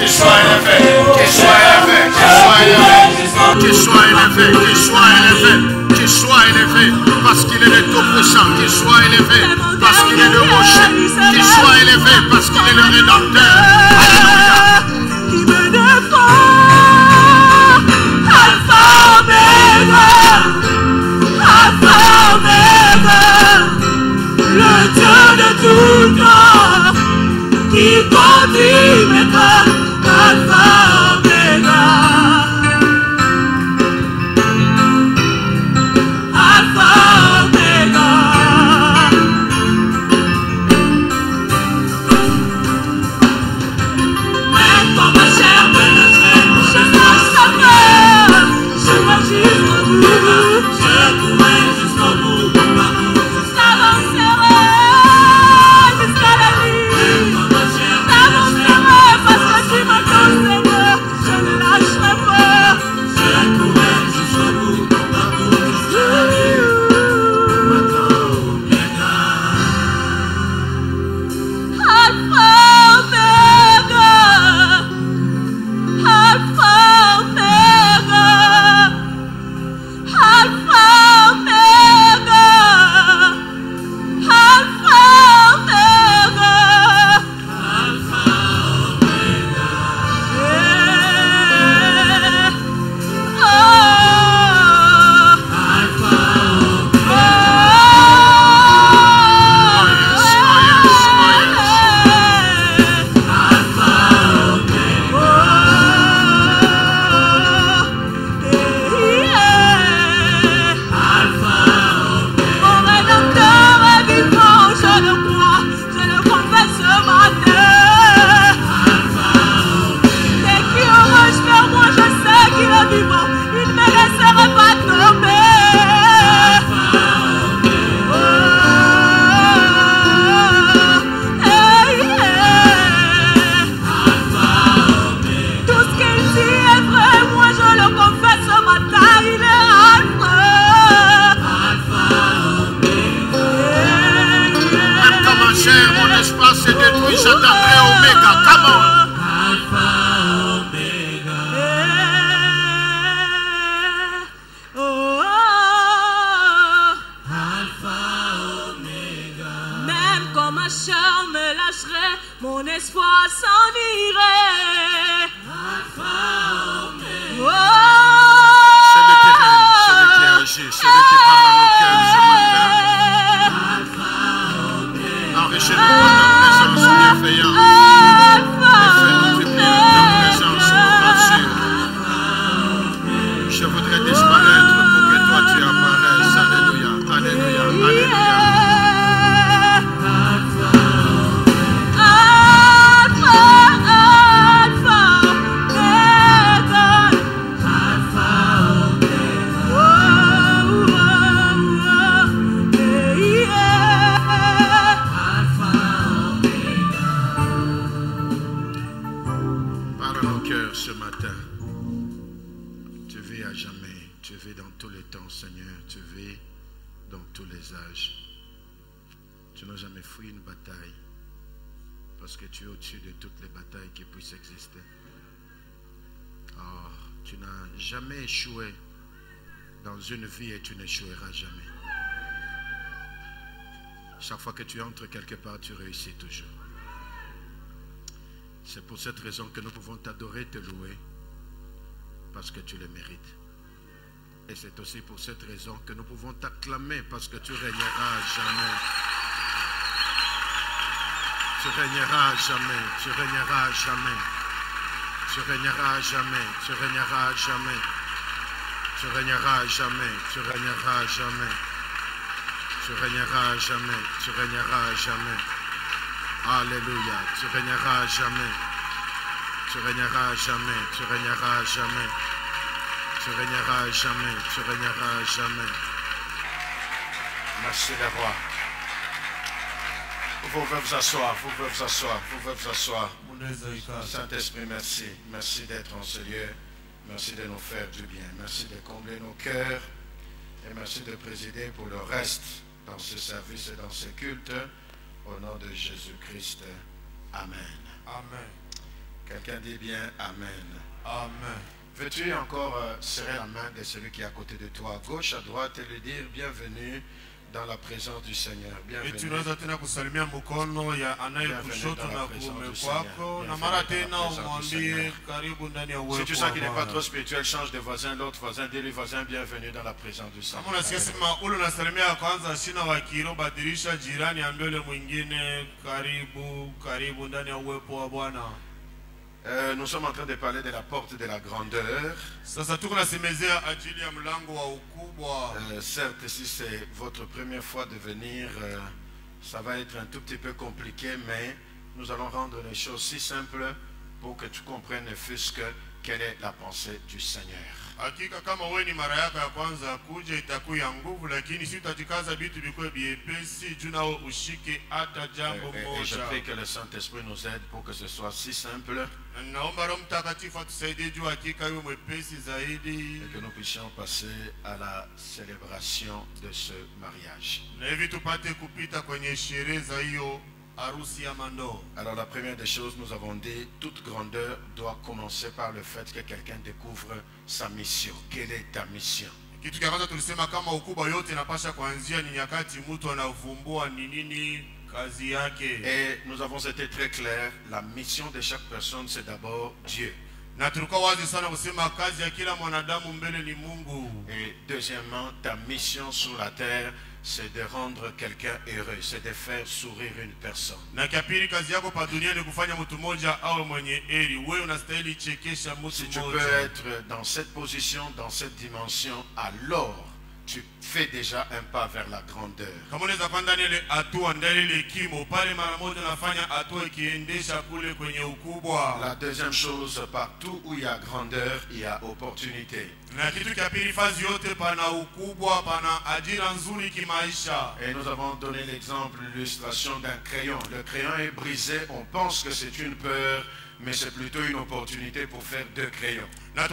qu'il soit élevé, qu'il soit élevé, qu'il soit élevé, qu'il soit élevé, qu'il soit élevé, qu'il soit élevé, parce qu'il est le Tout-Puissant, qu'il soit élevé, parce qu'il est le rocher, qu'il soit élevé, parce qu'il est le Rédempteur. Alléluia. Qui me défend, Alpha Omega, Alpha Omega, le Dieu de tout temps, qui conduit mes pas, Alpha Omega, Alpha Omega. Même quand ma chair me laisserait, je marche sa peur, je vais jusqu'au bout, je courrai jusqu'au bout, j'avancerai jusqu'à la nuit, j'avancerai parce que tu m'entends, Seigneur, je ne lâcherai pas, je courrai jusqu'au bout, jusqu'à la nuit, Alpha Omega, Alpha Omega, Alpha Omega, Alpha Omega, Alpha Omega. Oh, Alpha mon Rédempteur est vivant, je le crois, je le confesse ce matin. Dès qu'il rush vers moi, je sais qu'il est vivant, il ne me laissera pas tomber. Tout ce qu'il dit est vrai, moi je le confesse ce matin, il est Alpha. Même quand ma chair, mon espace est détruit, j'attendrai Oméga. Come on. Même quand ma chair me lâcherait, mon espoir s'en irait. Oh, C'est lui qui règne, c'est lui qui agit, c'est lui qui parle à nos cœurs ce matin. Enrichis-nous par ta présence bienveillante. Et fais-nous vivre ta présence, nos pensées. Je voudrais disparaître pour que toi tu apparaisses. Alléluia, alléluia, alléluia. Parle à nos cœurs ce matin. Tu vis à jamais, tu vis dans tous les temps, Seigneur, tu vis dans tous les âges. Tu n'as jamais fui une bataille parce que tu es au-dessus de toutes les batailles qui puissent exister. Oh, tu n'as jamais échoué dans une vie et tu n'échoueras jamais. Chaque fois que tu entres quelque part, tu réussis toujours. C'est pour cette raison que nous pouvons t'adorer, te louer, parce que tu le mérites. Et c'est aussi pour cette raison que nous pouvons t'acclamer, parce que tu régneras jamais. Tu régneras jamais, tu régneras jamais. Tu régneras jamais, tu régneras jamais. Tu régneras jamais, tu régneras jamais. Tu régneras jamais, tu régneras jamais. Alléluia, tu régneras jamais. Tu régneras jamais, tu régneras jamais. Tu régneras jamais, tu régneras jamais. Merci le roi. Vous pouvez vous asseoir, vous pouvez vous asseoir, vous pouvez vous asseoir. Saint-Esprit, merci. Merci d'être en ce lieu. Merci de nous faire du bien. Merci de combler nos cœurs. Et merci de présider pour le reste dans ce service et dans ce culte. Au nom de Jésus-Christ. Amen. Amen. Quelqu'un dit bien Amen. Amen. Veux-tu encore serrer la main de celui qui est à côté de toi, à gauche, à droite, et lui dire bienvenue dans la présence du Seigneur. Bienvenue. Tunaweza tena kusalimia mkono ya anaye kushoto na kuume kwako na mara tena umwambie karibu ndani ya uwepo. Si tu sens qu'il n'est pas trop spirituel, change de voisin, l'autre voisin, dis-lui voisin, bienvenue dans la présence du Seigneur. Kama unasikia sema ule unasalimia kwanza shina wa kiro, badilisha jirani ambie ule mwingine karibu ndani ya uwepo wa Bwana. Nous sommes en train de parler de la porte de la grandeur. Certes, si c'est votre première fois de venir, ça va être un tout petit peu compliqué, mais nous allons rendre les choses si simples pour que tu comprennes fût-ce que quelle est la pensée du Seigneur. Hakika kama wewe ni mara yako ya kwanza kuja itakuwa ya nguvu, lakini si utatikaza vitu vikwe biepesi juu nao ushike hata jambo moja. Et je prie que le Saint-Esprit nous aide pour que ce soit si simple. Naomba Roho Mtakatifu atusaidie juu hakika iwe mwepesi zaidi. Et que nous puissions passer à la célébration de ce mariage. Na hivi tupate kupita kwenye sherehe za hiyo. Alors la première des choses, nous avons dit, toute grandeur doit commencer par le fait que quelqu'un découvre sa mission. Quelle est ta mission? Et nous avons été très clairs, la mission de chaque personne, c'est d'abord Dieu. Et deuxièmement, ta mission sur la terre, c'est de rendre quelqu'un heureux, c'est de faire sourire une personne. Si tu peux être dans cette position, dans cette dimension, alors tu fais déjà un pas vers la grandeur. La deuxième chose, partout où il y a grandeur, il y a opportunité. Et nous avons donné l'exemple, l'illustration d'un crayon. Le crayon est brisé, on pense que c'est une peur, mais c'est plutôt une opportunité pour faire deux crayons. Chaque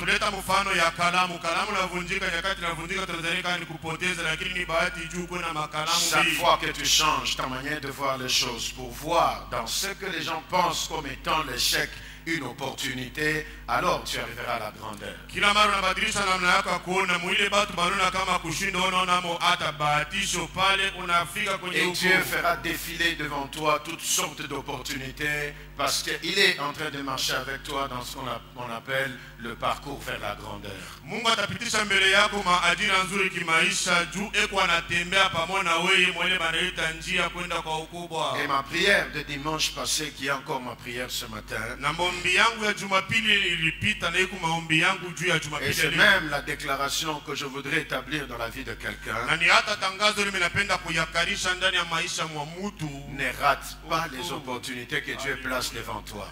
fois que tu changes ta manière de voir les choses pour voir dans ce que les gens pensent comme étant l'échec une opportunité, alors tu arriveras à la grandeur. Et Dieu fera défiler devant toi toutes sortes d'opportunités parce qu'il est en train de marcher avec toi dans ce qu'on appelle le parcours vers la grandeur. Et ma prière de dimanche passé, qui est encore ma prière ce matin, et c'est même la déclaration que je voudrais établir dans la vie de quelqu'un. Ne rate pas les opportunités que Dieu place devant toi.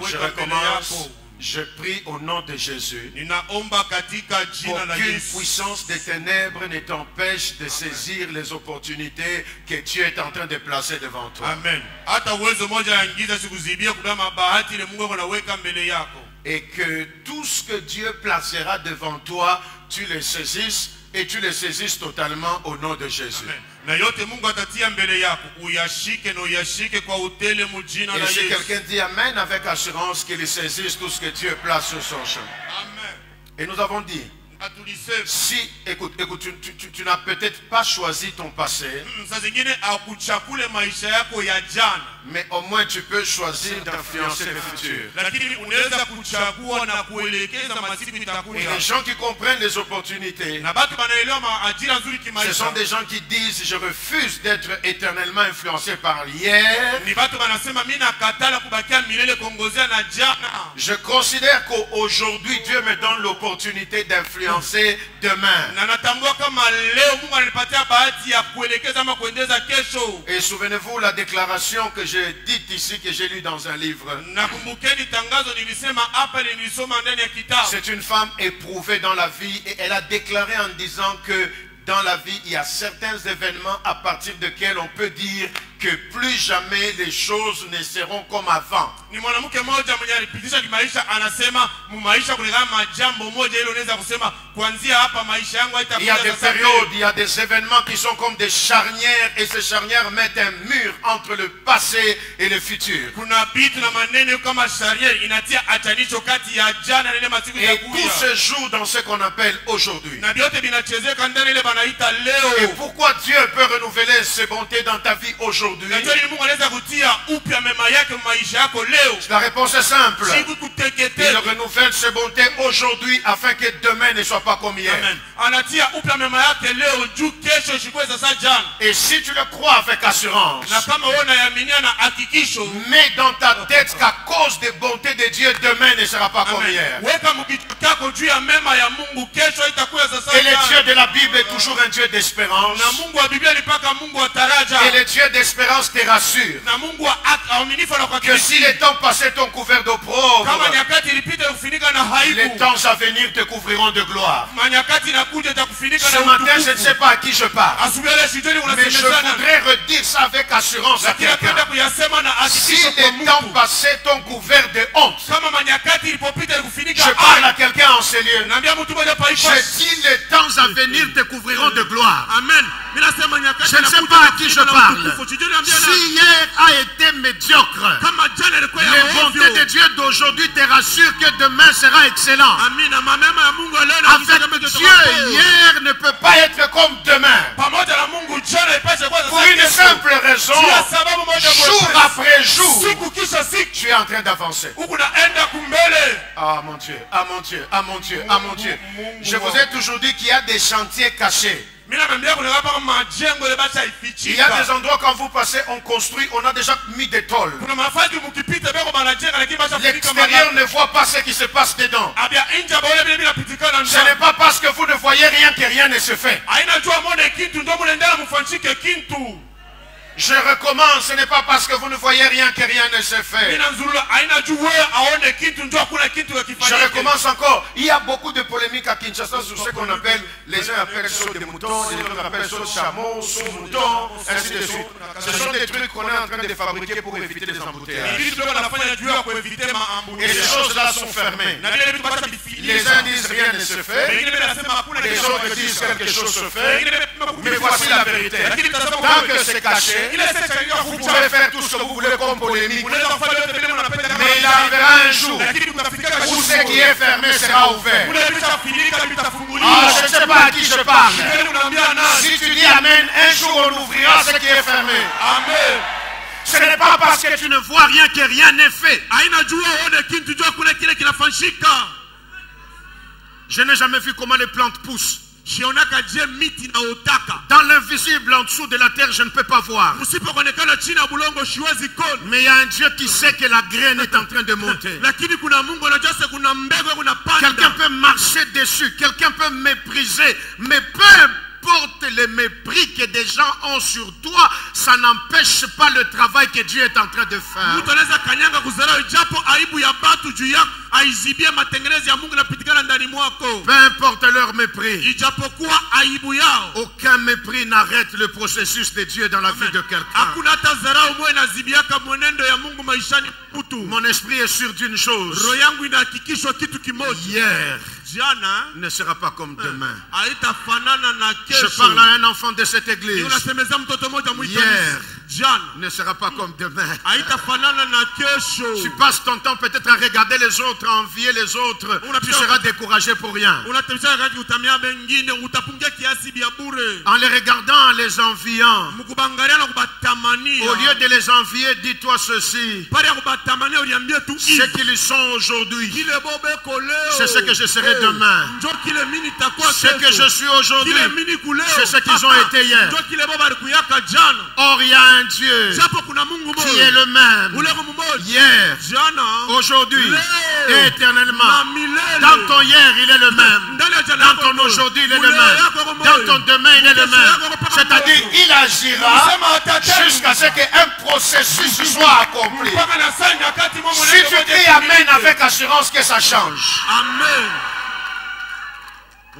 Je recommence. Je prie au nom de Jésus qu'aucune puissance des ténèbres ne t'empêche de saisir les opportunités que Dieu est en train de placer devant toi. Amen. Et que tout ce que Dieu placera devant toi, tu le saisisses et tu le saisisses totalement au nom de Jésus. Amen. Et si quelqu'un dit Amen avec assurance, qu'il saisisse tout ce que Dieu place sur son chemin. Amen. Et nous avons dit, si, écoute, tu n'as peut-être pas choisi ton passé, mais au moins tu peux choisir d'influencer le futur. Et les gens qui comprennent les opportunités, ce sont des gens qui disent je refuse d'être éternellement influencé par hier. Je considère qu'aujourd'hui Dieu me donne l'opportunité d'influencer demain. Et souvenez-vous la déclaration que j'ai dite ici, que j'ai lue dans un livre. C'est une femme éprouvée dans la vie et elle a déclaré en disant que dans la vie, il y a certains événements à partir desquels on peut dire que plus jamais les choses ne seront comme avant. Il y a des périodes, il y a des événements qui sont comme des charnières et ces charnières mettent un mur entre le passé et le futur. Et tout se joue dans ce qu'on appelle aujourd'hui. Et pourquoi Dieu peut renouveler ses bontés dans ta vie aujourd'hui? La réponse est simple. Il renouvelle ses bontés aujourd'hui afin que demain ne soit pas comme hier. Et si tu le crois avec assurance, mets dans ta tête qu'à cause des bontés de Dieu, demain ne sera pas comme hier. Et le Dieu de la Bible est toujours un Dieu d'espérance. Et le Dieu d'espérance te rassure que si les temps passés t'ont couvert d'opprobre, les temps à venir te couvriront de gloire. Ce matin, je ne sais pas à qui je parle, mais je voudrais redire ça avec assurance à quelqu'un. Si les temps passés t'ont couvert de honte, je parle à quelqu'un en ces lieux. Je dis les temps à venir te couvriront de gloire. Amen. Je ne sais pas à qui je parle. Si hier a été médiocre, les bontés de Dieu d'aujourd'hui te rassurent que demain sera excellent. Avec Dieu, hier ne peut pas être comme demain. Pour une simple raison, jour après jour, tu es en train d'avancer. Ah mon Dieu, ah mon Dieu, ah mon Dieu, ah mon Dieu. Je vous ai toujours dit qu'il y a des chantiers cachés. Il y a des endroits quand vous passez, on construit, on a déjà mis des tôles. L'extérieur ne voit pas ce qui se passe dedans. Ce n'est pas parce que vous ne voyez rien que rien ne se fait. Je recommence, ce n'est pas parce que vous ne voyez rien que rien ne se fait. Je recommence encore. Il y a beaucoup de polémiques à Kinshasa sur ce qu'on appelle, les gens appellent saut de mouton, les autres appellent saut de chameau, saut de mouton, ainsi de suite. Ce sont des trucs qu'on est en train de fabriquer pour éviter les embouteillages. Et ces choses-là sont fermées. Les uns disent rien ne se fait, les autres disent quelque chose se fait. Mais voici la vérité. Tant que c'est caché, vous pouvez faire tout ce que vous voulez comme polémique. Mais il arrivera un jour où ce qui est fermé sera ouvert. Ah, je ne sais pas à qui je parle. Si tu dis Amen, un jour on ouvrira ce qui est fermé. Amen. Ce n'est pas parce que tu ne vois rien que rien n'est fait. Je n'ai jamais vu comment les plantes poussent. Dans l'invisible en dessous de la terre, je ne peux pas voir. Mais il y a un Dieu qui sait que la graine est en train de monter. Quelqu'un peut marcher dessus, quelqu'un peut mépriser, mais peu importe le mépris que des gens ont sur toi, ça n'empêche pas le travail que Dieu est en train de faire. Peu importe leur mépris, aucun mépris n'arrête le processus de Dieu dans la vie de quelqu'un. Mon esprit est sûr d'une chose: hier ne sera pas comme demain. Je parle à un enfant de cette église. Hier ne sera pas comme demain. Tu passes ton temps peut-être à regarder les autres, à envier les autres. Tu seras découragé pour rien. En les regardant, en les enviant, au lieu de les envier, dis-toi ceci: ce qu'ils sont aujourd'hui, c'est ce que je serai demain. Ce que je suis aujourd'hui, c'est ce qu'ils ont été hier. Or, il y a un Dieu qui est le même hier, aujourd'hui et éternellement. Dans ton hier, il est le même. Dans ton aujourd'hui, il est le même. Dans ton demain, il est le même. C'est-à-dire, il agira jusqu'à ce qu'un processus soit accompli. Si tu dis Amen avec assurance, que ça change. Amen.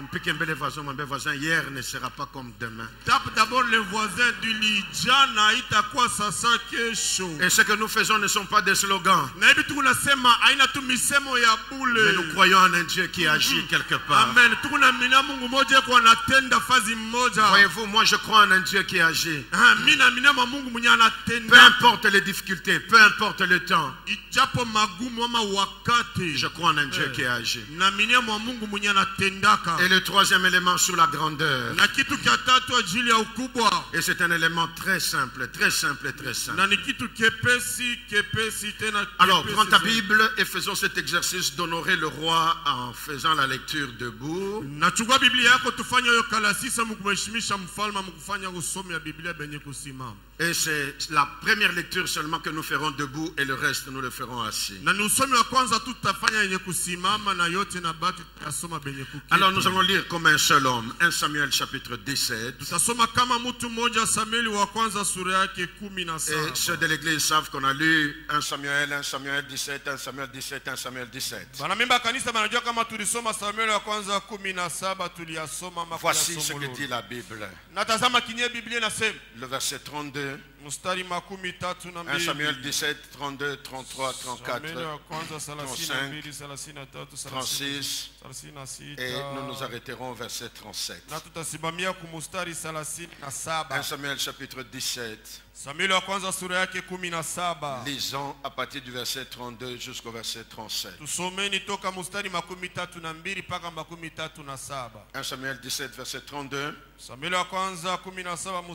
Mpikembele voisin, mon voisin, hier ne sera pas comme demain. Tape d'abord les voisins du lit. Jana itakuwa sasa kesho. Et ce que nous faisons ne sont pas des slogans. Na hivi tunasema haina tu misemo ya bule. Mais nous croyons en un Dieu qui agit quelque part. Amen. Tunaamini Mungu mmoja kwa anatenda fazi mmoja. Voyez-vous, moi je crois en un Dieu qui agit. Mimi naamini Mungu mwenye anatenda. Peu importe les difficultés, peu importe le temps. Ijapo magumu ama wakati. Je crois en un Dieu qui agit. Naamini Mungu mwenye anatendaka. Et le troisième élément sur la grandeur. Na kitu cha tatu ajili ya ukubwa. Et c'est un élément très simple, très simple, très simple. Na ni kitu kepesi tena. Alors, prends ta Bible et faisons cet exercice d'honorer le roi en faisant la lecture debout. Nachukua Biblia yako tufanye hiyo kalasisa mkumheshimisha mfalme mkufanya usomi ya Biblia benye kusimama. Et c'est la première lecture seulement que nous ferons debout et le reste nous le ferons assis. Na ni usomi wa kwanza tu tutafanya yenye kusimama na yote na baki tutasoma benye kuketi. Alors nous allons lire comme un seul homme, 1 Samuel chapitre 17. Tutasoma kama mtu mmoja Samueli wa kwanza sura yake 17. Et ceux de l'église savent qu'on a lu 1 Samuel 17, 1 Samuel 17, 1 Samuel 17. Banamemba kanisa banajua kama tulisoma Samueli wa kwanza 17 tuliyasoma makala. Voici ce que dit la Bible. Natazama kinye Biblia inasema. Le verset 32. 1 Samuel 17, 32, 33, 34, 35, 36. Et nous nous arrêterons au verset 37. 1 Samuel chapitre 17. Lisons à partir du verset 32 jusqu'au verset 37. 1 Samuel 17, verset 32.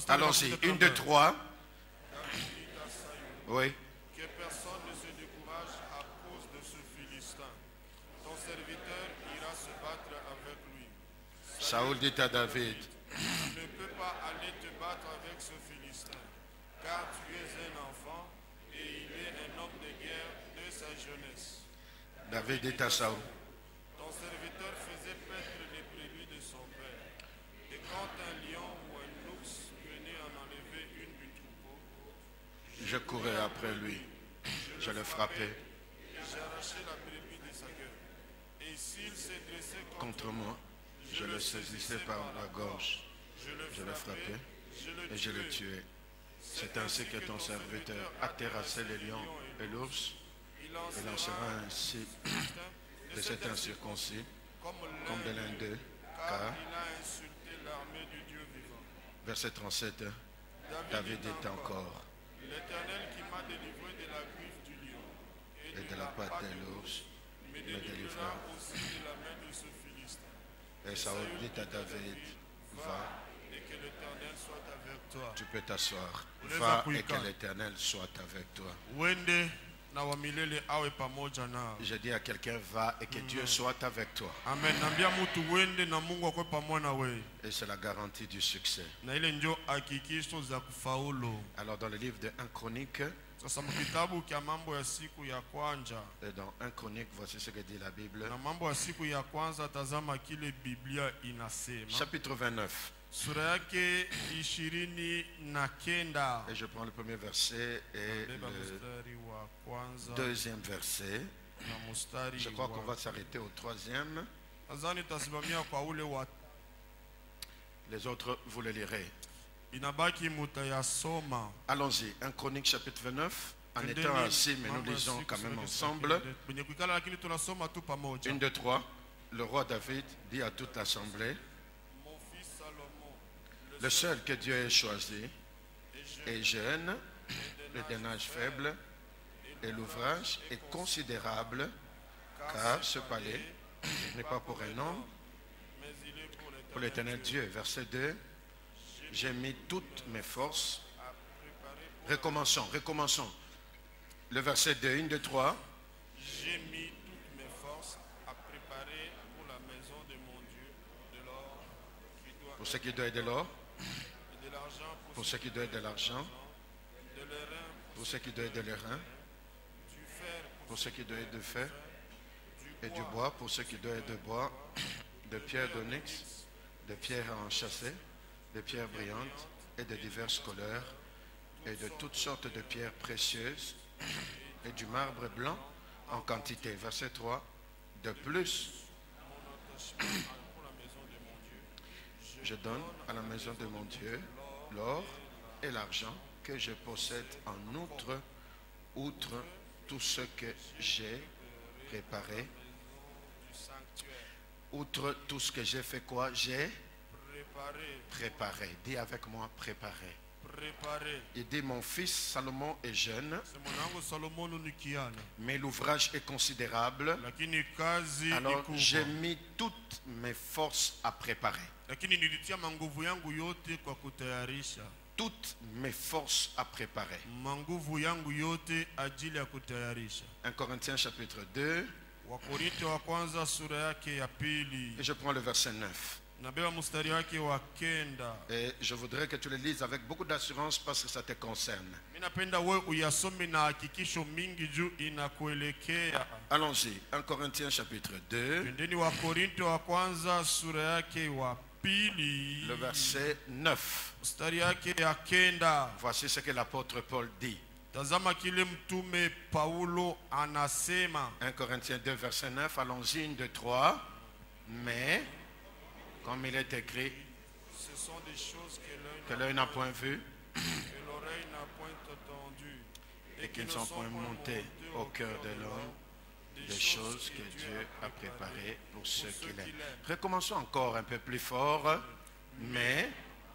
Allons-y. 1, 2, 3. Oui. Que personne ne se décourage à cause de ce Philistin. Ton serviteur ira se battre avec lui. Saoul dit à David, tu ne peux pas aller te battre avec ce Philistin, car tu es un enfant et il est un homme de guerre de sa jeunesse. David dit à Saoul, ton serviteur faisait paître les brebis de son père. Et quand un lion ou un ours venait en enlever une du troupeau, je courais après lui, je le frappais. J'arrachais la brebis de sa gueule. Et s'il s'est dressé contre moi, je le saisissais par la gorge, je le frappais et je le tuais. C'est ainsi que ton serviteur a terrassé les lions et l'ours. Il en sera ainsi de cet incirconcis comme de l'un d'eux, car il a insulté l'armée du Dieu vivant. Verset 37, David dit encore, l'Éternel qui m'a délivré de la griffe du lion et de la patte de l'ours me délivrera aussi de la main de ce Philistin. Et Saoul dit à David, va, et que l'Éternel soit avec toi. Tu peux t'asseoir. Va et que l'Éternel soit avec toi. Je dis à quelqu'un, va et que Dieu soit avec toi. Amen. Et c'est la garantie du succès. Alors dans le livre de 1 Chronique, et dans 1 Chronique, voici ce que dit la Bible. Chapitre 29. Et je prends le premier verset et le deuxième verset. Je crois qu'on va s'arrêter au troisième. Les autres, vous le lirez. Allons-y, 1 Chronique chapitre 29. En étant assis, mais nous lisons quand même ensemble. 1, 2, 3. Le roi David dit à toute l'assemblée, le seul que Dieu ait choisi est jeune, le d'un âge faible, et l'ouvrage est considérable, car ce palais n'est pas pour un homme, pour l'Éternel Dieu. Verset 2, j'ai mis toutes mes forces. Recommençons. Le verset 2, 1, 2, 3. J'ai mis toutes mes forces à préparer pour la maison de mon Dieu de l'or qui doit pour ce qui doit être de l'or, de l'argent pour ce qui doit être de l'argent, de l'airain pour ce qui doit être de l'airain, du fer pour ce qui doit être de fer, et du bois pour ce qui doit être de bois, de pierres d'onyx, de pierres à enchâsser, de pierres brillantes et de diverses couleurs, et de toutes sortes de pierres précieuses, et du marbre blanc en quantité. Verset 3. De plus, Je donne à la maison de mon Dieu l'or et l'argent que je possède en outre tout ce que j'ai préparé. Outre tout ce que j'ai fait quoi? J'ai préparé. Dis avec moi, préparé. Il dit, mon fils Salomon est jeune, mais l'ouvrage est considérable. Alors j'ai mis toutes mes forces à préparer. Toutes mes forces à préparer. 1 Corinthiens chapitre 2. Et je prends le verset 9. Et je voudrais que tu le lises avec beaucoup d'assurance parce que ça te concerne. Allons-y. 1 Corinthiens chapitre 2. Le verset 9. Voici ce que l'apôtre Paul dit. 1 Corinthiens 2 verset 9. Allons-y, 1, 2, 3. Mais comme il est écrit, ce sont des choses que l'œil n'a point vu, que l'oreille n'a point entendu, et qui ne sont point montées au cœur de l'homme, des choses que Dieu a préparées pour ceux qui l'aiment. Recommençons encore un peu plus fort. Mais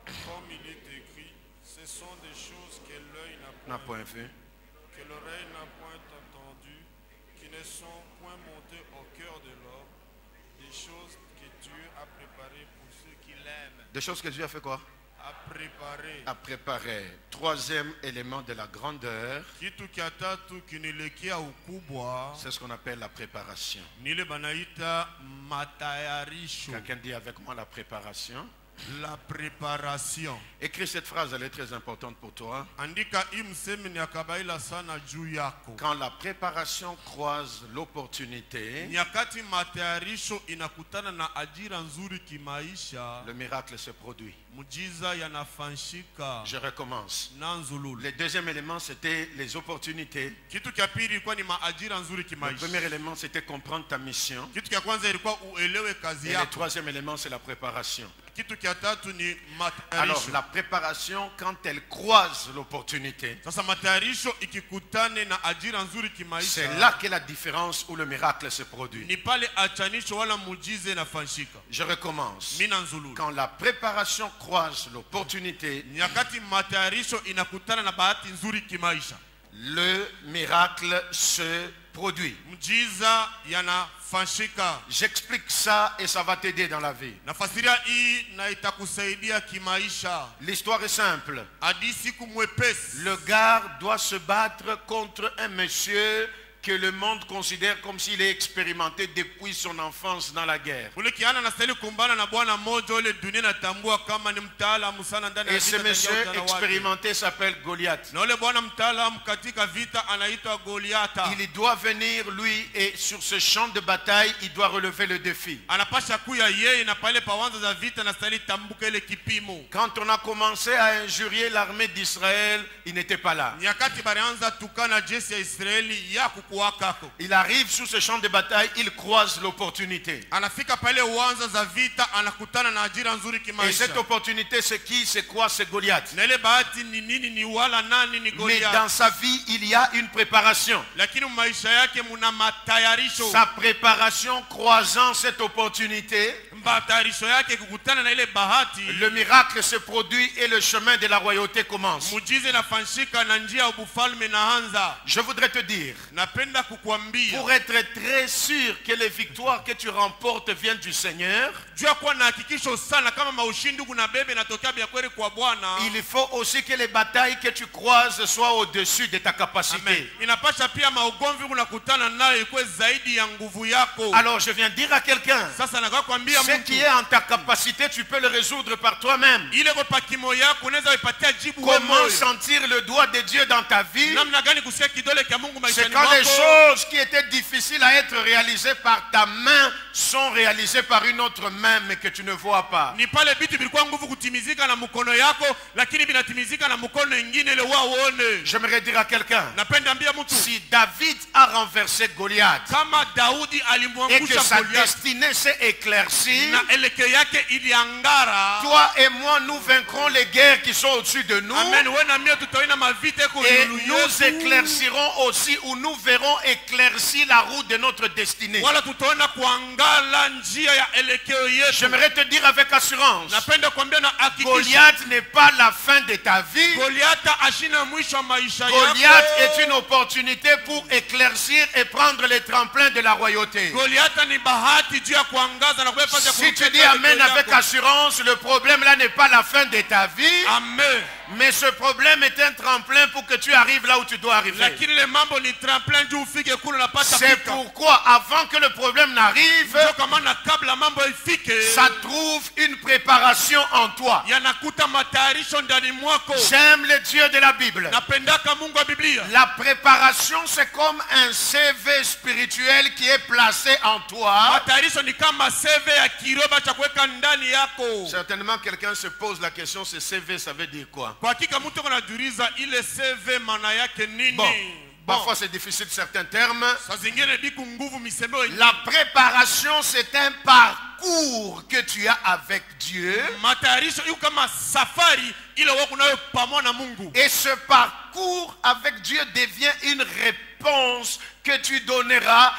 comme il est écrit, ce sont des choses que l'œil n'a point vu, que l'oreille n'a point entendu, qui ne sont point montées au cœur de l'homme, des choses que Dieu a préparées pour ceux qui l'aiment. Des choses que Dieu a fait quoi? A préparé. A préparé. Troisième élément de la grandeur, c'est ce qu'on appelle la préparation. Quelqu'un dit avec moi la préparation. La préparation. Écris cette phrase, elle est très importante pour toi. Quand la préparation croise l'opportunité, le miracle se produit. Je recommence. Le deuxième élément, c'était les opportunités. Le premier élément, c'était comprendre ta mission. Et le troisième élément, c'est la préparation. Alors la préparation, quand elle croise l'opportunité, c'est là qu'est la différence où le miracle se produit. Je recommence. Quand la préparation croise l'opportunité, le miracle se produit. J'explique ça et ça va t'aider dans la vie. L'histoire est simple. Le gars doit se battre contre un monsieur que le monde considère comme s'il est expérimenté depuis son enfance dans la guerre. Et ce monsieur expérimenté s'appelle Goliath. Il doit venir lui et sur ce champ de bataille, il doit relever le défi. Quand on a commencé à injurier l'armée d'Israël, il n'était pas là. Il arrive sur ce champ de bataille, il croise l'opportunité. Et cette opportunité, c'est qui? C'est quoi? C'est Goliath. Mais dans sa vie, il y a une préparation. Sa préparation croisant cette opportunité, le miracle se produit et le chemin de la royauté commence. Je voudrais te dire, pour être très sûr que les victoires que tu remportes viennent du Seigneur, il faut aussi que les batailles que tu croises soient au-dessus de ta capacité. Alors je viens dire à quelqu'un, ce qui est en ta capacité, tu peux le résoudre par toi-même. Comment sentir le doigt de Dieu dans ta vie? C'est quand les choses qui étaient difficiles à être réalisées par ta main sont réalisées par une autre main mais que tu ne vois pas. J'aimerais dire à quelqu'un, si David a renversé Goliath et que sa destinée s'est éclaircie, brille. na elekeo yake iliangara. Toi et moi, nous vaincrons les guerres qui sont au-dessus de nous. Amen. Wewe na mimi tutaona mavita iko Et yulu nous yetu. éclaircirons aussi, ou nous verrons éclaircir la route de notre destinée. Wala tutaona kuangala njia ya elekeo yetu. J'aimerais te dire avec assurance, Napenda kuambia na hakikisho. Goliath n'est pas la fin de ta vie. Goliath ashina mwisho wa maisha yako. Goliath est une opportunité pour éclaircir et prendre les tremplins de la royauté. Goliath ni bahati juu ya kuangaza na kuweza Si tu dis amen avec assurance, le problème là n'est pas la fin de ta vie. Amen. Mais ce problème est un tremplin pour que tu arrives là où tu dois arriver. Lakini le mambo ni tremplin juu ufike kule unapata C'est fika. pourquoi avant que le problème n'arrive, Ndio kama na kabla mambo ifike. ça trouve une préparation en toi. Yanakuta matayarisho ndani mwako. J'aime le Dieu de la Bible. Napendaka Mungu wa Biblia. La préparation, c'est comme un CV spirituel qui est placé en toi. Matayarisho ni kama CV ya kiroba cha kuweka ndani yako. Certainement, quelqu'un se pose la question, ce CV, ça veut dire quoi? Kwa hakika mtu anajiuliza ile CV maana yake nini? Bon, parfois c'est difficile certains termes. Saa zingine biku nguvu misemo. La préparation, c'est un parcours que tu as avec Dieu. Matayarisho iko kama safari ile wako nayo pamoja na Mungu. Et ce parcours avec Dieu devient une réponse que tu donneras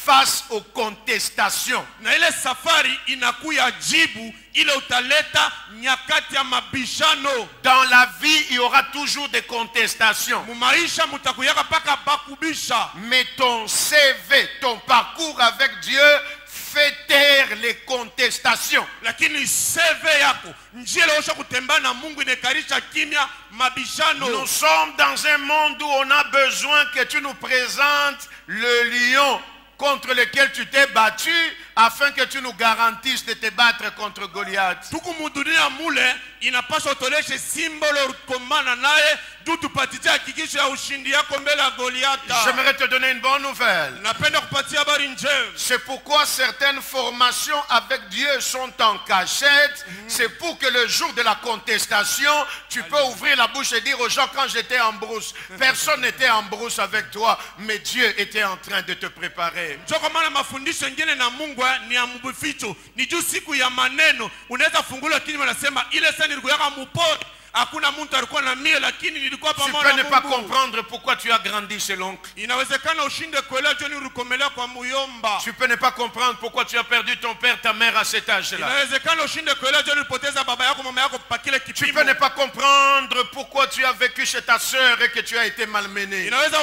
face aux contestations. Na ile safari inakuya jibu ile utaleta nyakati ya mabishano. Dans la vie, il y aura toujours des contestations. Mumaisha mutakuyaka paka bakubisha. Mais ton CV, ton parcours avec Dieu fait taire les contestations. Lakini CV yako njia ile osha kutembea na Mungu inekarisha kimya mabishano. Nous sommes dans un monde où on a besoin que tu nous présentes le lion contre lequel tu t'es battu, afin que tu nous garantisses de te battre contre Goliath. Tuku mudunia mule inapaswa utoleshe simbolo komana naye juu tupatie hakikisho ya ushindi yako mbele ya Goliata. J'aimerais te donner une bonne nouvelle. Napenda kupatia habari njema. C'est pourquoi certaines formations avec Dieu sont en cachette. C'est pour que le jour de la contestation, tu peux ouvrir la bouche et dire aux gens, quand j'étais en brousse, personne n'était en brousse avec toi, mais Dieu était en train de te préparer. Njoko maana mafundisho ngine na Mungu ni ya mbuficho. Ni juu siku ya maneno unaweza fungula kinywa nasema ile sasa nilikuwa mupori. Hakuna mtu alikuwa na mie lakini nilikuwa Tu pamoja peux na ne pas Mungu. comprendre pourquoi tu as grandi chez l'oncle. Inawezekana ushinde kuelewa joni urukomelea kwa muyomba. Tu peux ne pas comprendre pourquoi tu as perdu ton père, ta mère à cet âge-là. Inawezekana ushinde kuelewa joni ulipoteza baba yako mama yako pa kile Tu kipimo. peux ne pas comprendre pourquoi tu as vécu chez ta sœur et que tu as été malmené. Inaweza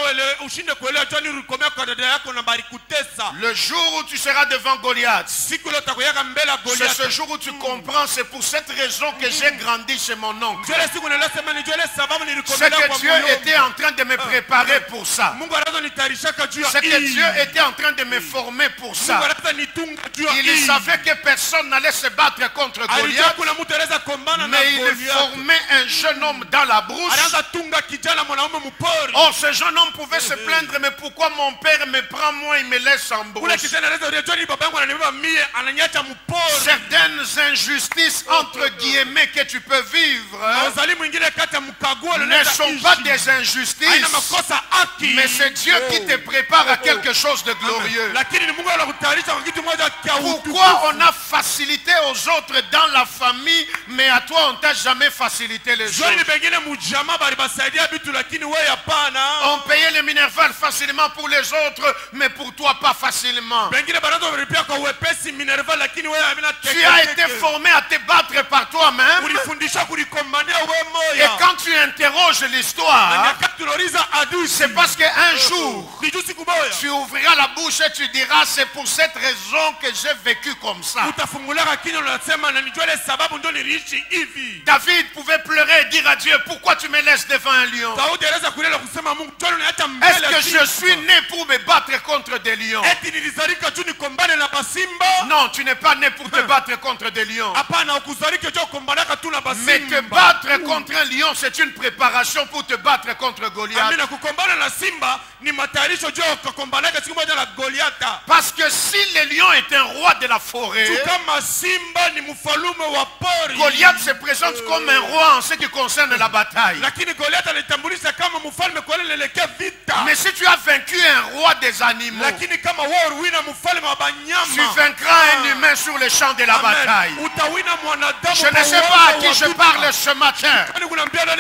ushinde kuelewa joni ulikomea kwa dada yako na bari kutesa. Le jour où tu seras devant Goliath, Siku ile utakuyaka mbele ya c'est Goliath. ce jour où tu comprends, c'est pour cette raison que j'ai grandi chez mon oncle. Jole siku nilisema ni jole sababu C'est nilikomea kwa que Dieu était en train de me préparer pour ça. Mungu anaanza nitarishaka juu ya C'est que hii. Dieu était en train de me former pour Mungu ça. anaanza nitunga juu ya Il hii. savait que personne n'allait se battre contre Alijua Goliath, kuna mtu anaweza kombana na mais il Goliath. formait un jeune homme dans la brousse. Anaanza tunga kijana mwanaume mpori. Oh, ce jeune homme pouvait se plaindre, mais pourquoi mon père me prend moi et me laisse en Ule brousse? kijana anaweza unajua ni baba yangu ananibeba mie ananiacha mpori. Certaines injustices, entre guillemets, que tu peux vivre Na uzali mwingine kati ya mkaguo ne sont pas des haina injustices, makosa haki. mais c'est Dieu qui te prépare à quelque chose de glorieux. Lakini ni Mungu anakutayarisha kwa kitu moja cha Pourquoi on a facilité aux autres dans la famille, mais à toi on t'a jamais facilité les Joni choses? bengine mujama bali basaidia bitu lakini wewe hapana. On payait les minerval facilement pour les autres, mais pour toi pas facilement. Bengine banazo kulipia kwa wepesi Minerva lakini wewe hamna Tu as été formé à te battre par toi-même. ulifundisha kulikombania wewe Et moya. quand tu interroges l'histoire, Nyakati tunauliza adui. c'est parce qu'un jour, Ni juu siku moja. tu ouvriras la bouche et tu diras, c'est pour cette raison que j'ai vécu comme ça. Utafungulaka kinywa unasema na nijua ile sababu ndio niliishi hivi. David pouvait pleurer et dire à Dieu, pourquoi tu me laisses devant un lion? Daudi anaweza kulia kusema Mungu njoo uniacha mbele. Est-ce que je suis né pour me battre contre des lions? Eti nilizalika tu nikombane na basimba? Non, tu n'es pas né pour te battre contre des lions. Hapana, ukuzalika tu kombanaka tu na Mais te basimba. battre contre un lion, c'est une préparation pour te battre contre Goliath. Amina, kukombana na simba ni matayarisho juu ya kukombanaka siku moja na Goliata. Parce que si le lion est un roi de la forêt, Tu kama simba ni mfalume wa pori. Goliath se présente comme un roi en ce qui concerne la bataille. Lakini Goliata alitambulisha kama mfalme kwa ile elekea vita. Mais si tu as vaincu un roi des animaux, lakini kama wewe uwina mfalme wa banyama, tu vaincras un humain sur le champ de la bataille. utawina mwanadamu. Je ne sais pas à qui je parle ce matin.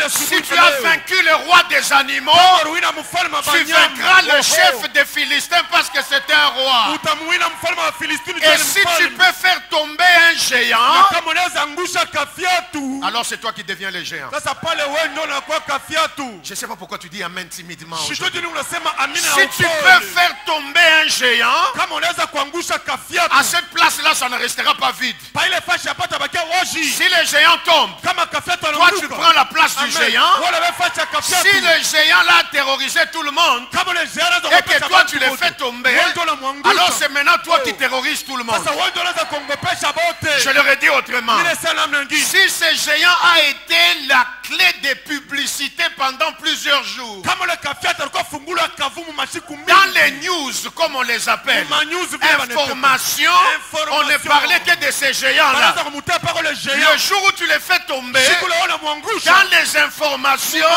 Si tu as vaincu le roi des animaux, tu vaincras le chef des Philistins parce que c'est un roi. Et si tu peux faire tomber un géant, alors c'est toi qui deviens le géant. Je ne sais pas pourquoi tu dis amen timidement. Si tu peux faire tomber un géant, à cette place-là, ça ne restera pas vide. Si le géant tombe, toi tu prends la place du géant. Si le géant là a terrorisé tout le monde et que toi tu le fais tomber, alors c'est maintenant toi qui terrorises tout le monde. Je leur ai dit autrement. Si ce géant a été la clé de publicité pendant plusieurs jours, dans les news comme on les appelle, information, on ne parlait que de ces géants-là. Le jour où tu les fais tomber, dans les informations,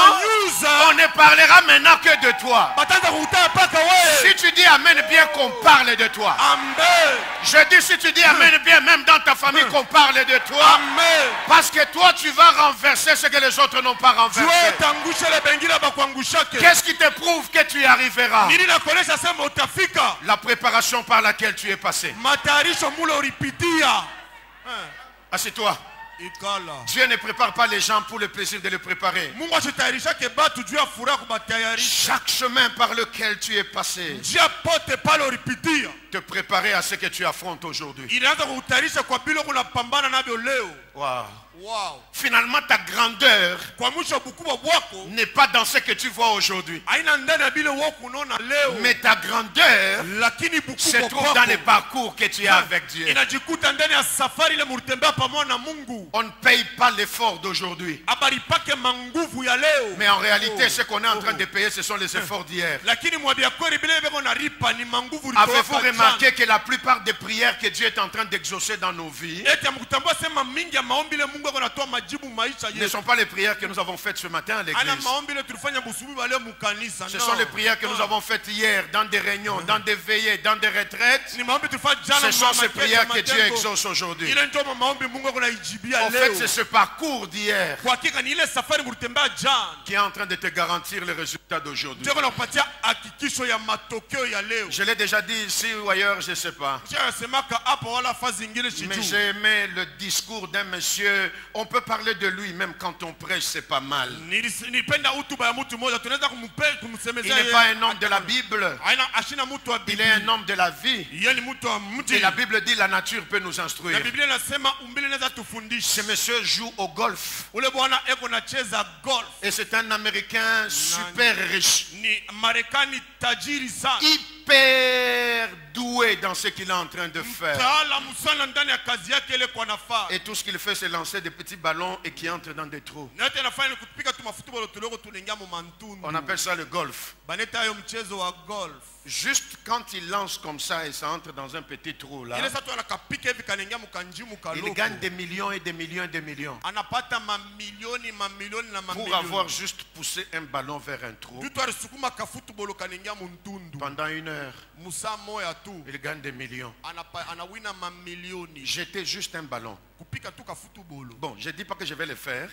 on ne parlera maintenant que de toi. Si tu dis amen bien qu'on parle de toi. Je dis si tu dis amen bien, même dans ta famille qu'on parle de toi. Parce que toi tu vas renverser ce que les autres n'ont pas renversé. Qu'est-ce qui te prouve que tu y arriveras? La préparation par laquelle tu es passé. Assieds-toi. Dieu ne prépare pas les gens pour le plaisir de les préparer. Chaque chemin par lequel tu es passé, te préparer à ce que tu affrontes aujourd'hui. Wow. Wow. Finalement, ta grandeur n'est pas dans ce que tu vois aujourd'hui. Mais ta grandeur se trouve dans les parcours que tu as avec Dieu. On ne paye pas l'effort d'aujourd'hui. Mais en réalité, ce qu'on est en train de payer, ce sont les efforts d'hier. Avez-vous remarqué que la plupart des prières que Dieu est en train d'exaucer dans nos vies ne sont pas les prières que nous avons faites ce matin à l'église. Ce sont les prières que nous avons faites hier dans des réunions, dans des veillées, dans des retraites. Ce sont ces prières que Dieu exauce aujourd'hui. En fait, c'est ce parcours d'hier qui est en train de te garantir le résultat d'aujourd'hui. Je l'ai déjà dit ici ou ailleurs, je ne sais pas. Mais j'ai aimé le discours d'un monsieur. On peut parler de lui même quand on prêche, c'est pas mal. Il n'est pas un homme de la Bible. Il est un homme de la vie. Et la Bible dit la nature peut nous instruire. Ce monsieur joue au golf. Et c'est un Américain super riche. Hyper doué dans ce qu'il est en train de faire. Et tout ce qu'il fait, c'est lancer des petits ballons et qui entrent dans des trous. On appelle ça le golf. Juste quand il lance comme ça et ça entre dans un petit trou là, il gagne des millions et des millions et des millions. Pour avoir juste poussé un ballon vers un trou pendant une heure, il gagne des millions. J'étais juste un ballon. Bon, je ne dis pas que je vais le faire,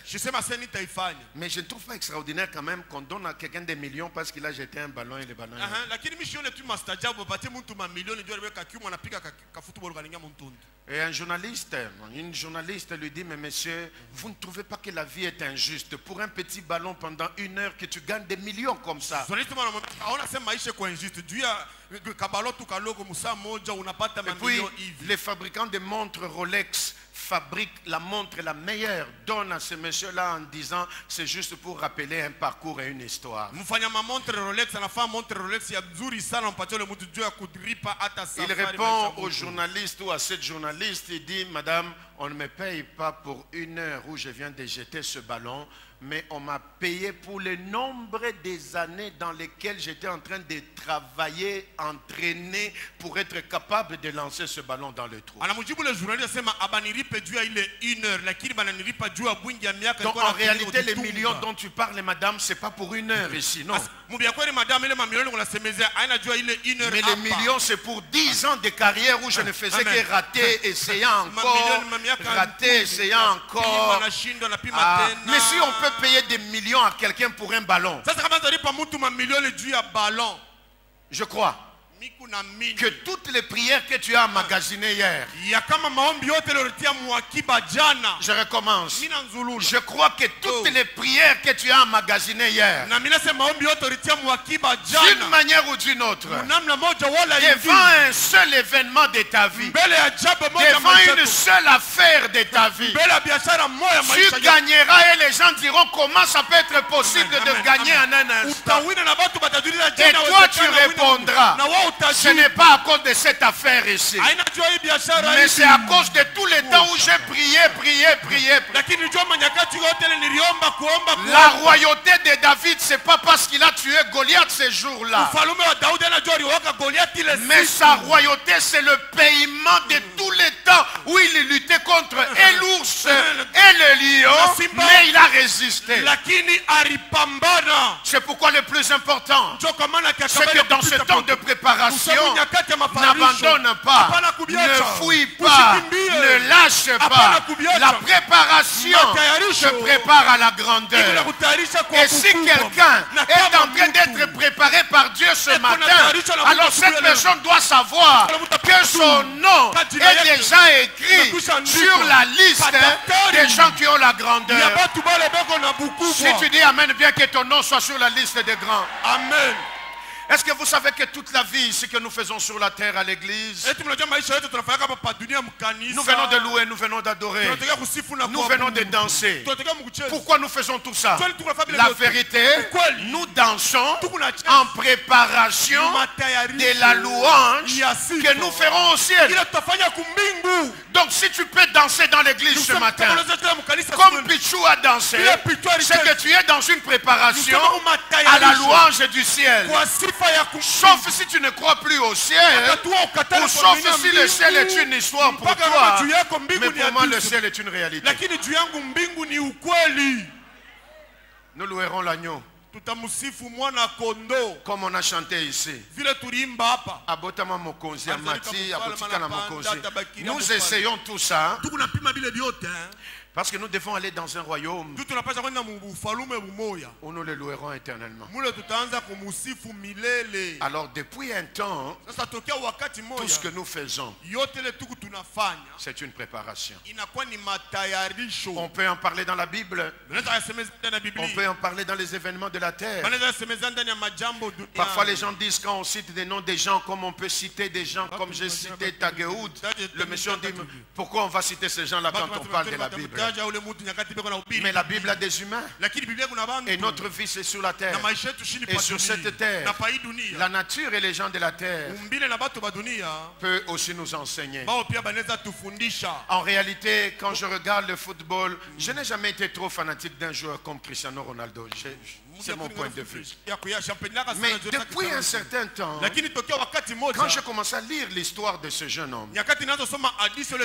mais je ne trouve pas extraordinaire quand même qu'on donne à quelqu'un des millions parce qu'il a jeté un ballon et le ballon. Et une journaliste lui dit, mais monsieur, vous ne trouvez pas que la vie est injuste pour un petit ballon pendant une heure que tu gagnes des millions comme ça? Et puis, les fabricants de montres Rolex fabrique la montre la meilleure, donne à ce monsieur-là en disant c'est juste pour rappeler un parcours et une histoire. Il répond au journaliste ou à cette journaliste, il dit, madame, on ne me paye pas pour une heure où je viens de jeter ce ballon, mais on m'a payé pour le nombre des années dans lesquelles j'étais en train de travailler, entraîner pour être capable de lancer ce ballon dans le trou. Donc en réalité, les millions dont tu parles, madame, c'est pas pour une heure ici, non. Mais les millions, c'est pour 10 ans de carrière où je ne faisais que rater, essayer encore, rater, essayer encore. Mais si on peut payer des millions à quelqu'un pour un ballon, je crois que toutes les prières que tu as emmagasinées hier, je recommence. Je crois que toutes les prières que tu as emmagasinées hier, d'une manière ou d'une autre, devant un seul événement de ta vie, devant une seule affaire de ta vie, tu gagneras et les gens diront comment ça peut être possible de gagner en un instant. Et toi tu répondras, ce n'est pas à cause de cette affaire ici, mais c'est à cause de tous les temps où j'ai prié. La royauté de David, c'est pas parce qu'il a tué Goliath ce jour-là, mais sa royauté, c'est le paiement de tous les temps où il luttait contre et l'ours et le lion, mais il a résisté. C'est pourquoi le plus important, c'est que dans ce temps de préparation, n'abandonne pas, ne fouille pas, ne lâche pas. La préparation te prépare à la grandeur. Et si quelqu'un est en train d'être préparé par Dieu ce matin, alors cette personne doit savoir que son nom est déjà écrit sur la liste des gens qui ont la grandeur. Si tu dis Amen, bien que ton nom soit sur la liste des grands. Amen. Est-ce que vous savez que toute la vie, ce que nous faisons sur la terre à l'église, nous venons de louer, nous venons d'adorer, nous venons de danser. Pourquoi nous faisons tout ça? La vérité, nous dansons en préparation de la louange que nous ferons au ciel. Donc si tu peux danser dans l'église ce matin, comme Pichou a dansé, c'est que tu es dans une préparation à la louange du ciel. Sauf si tu ne crois plus au ciel, ou sauf si le ciel est une histoire pour toi, mais pour moi le ciel est une réalité. Nous louerons l'agneau comme on a chanté ici. Nous essayons tout ça parce que nous devons aller dans un royaume où nous le louerons éternellement. Alors depuis un temps, tout ce que nous faisons, c'est une préparation. On peut en parler dans la Bible, on peut en parler dans les événements de la terre. Parfois les gens disent, quand on cite des noms des gens, comme on peut citer des gens comme j'ai cité Tageoud, le monsieur dit, pourquoi on va citer ces gens-là quand on parle de la Bible? Mais la Bible a des humains. Et notre vie c'est sur la terre. Et sur cette terre, la nature et les gens de la terre peuvent aussi nous enseigner. En réalité, quand je regarde le football, je n'ai jamais été trop fanatique d'un joueur comme Cristiano Ronaldo. C'est mon point de vue. Mais depuis un certain temps, quand je commence à lire l'histoire de ce jeune homme,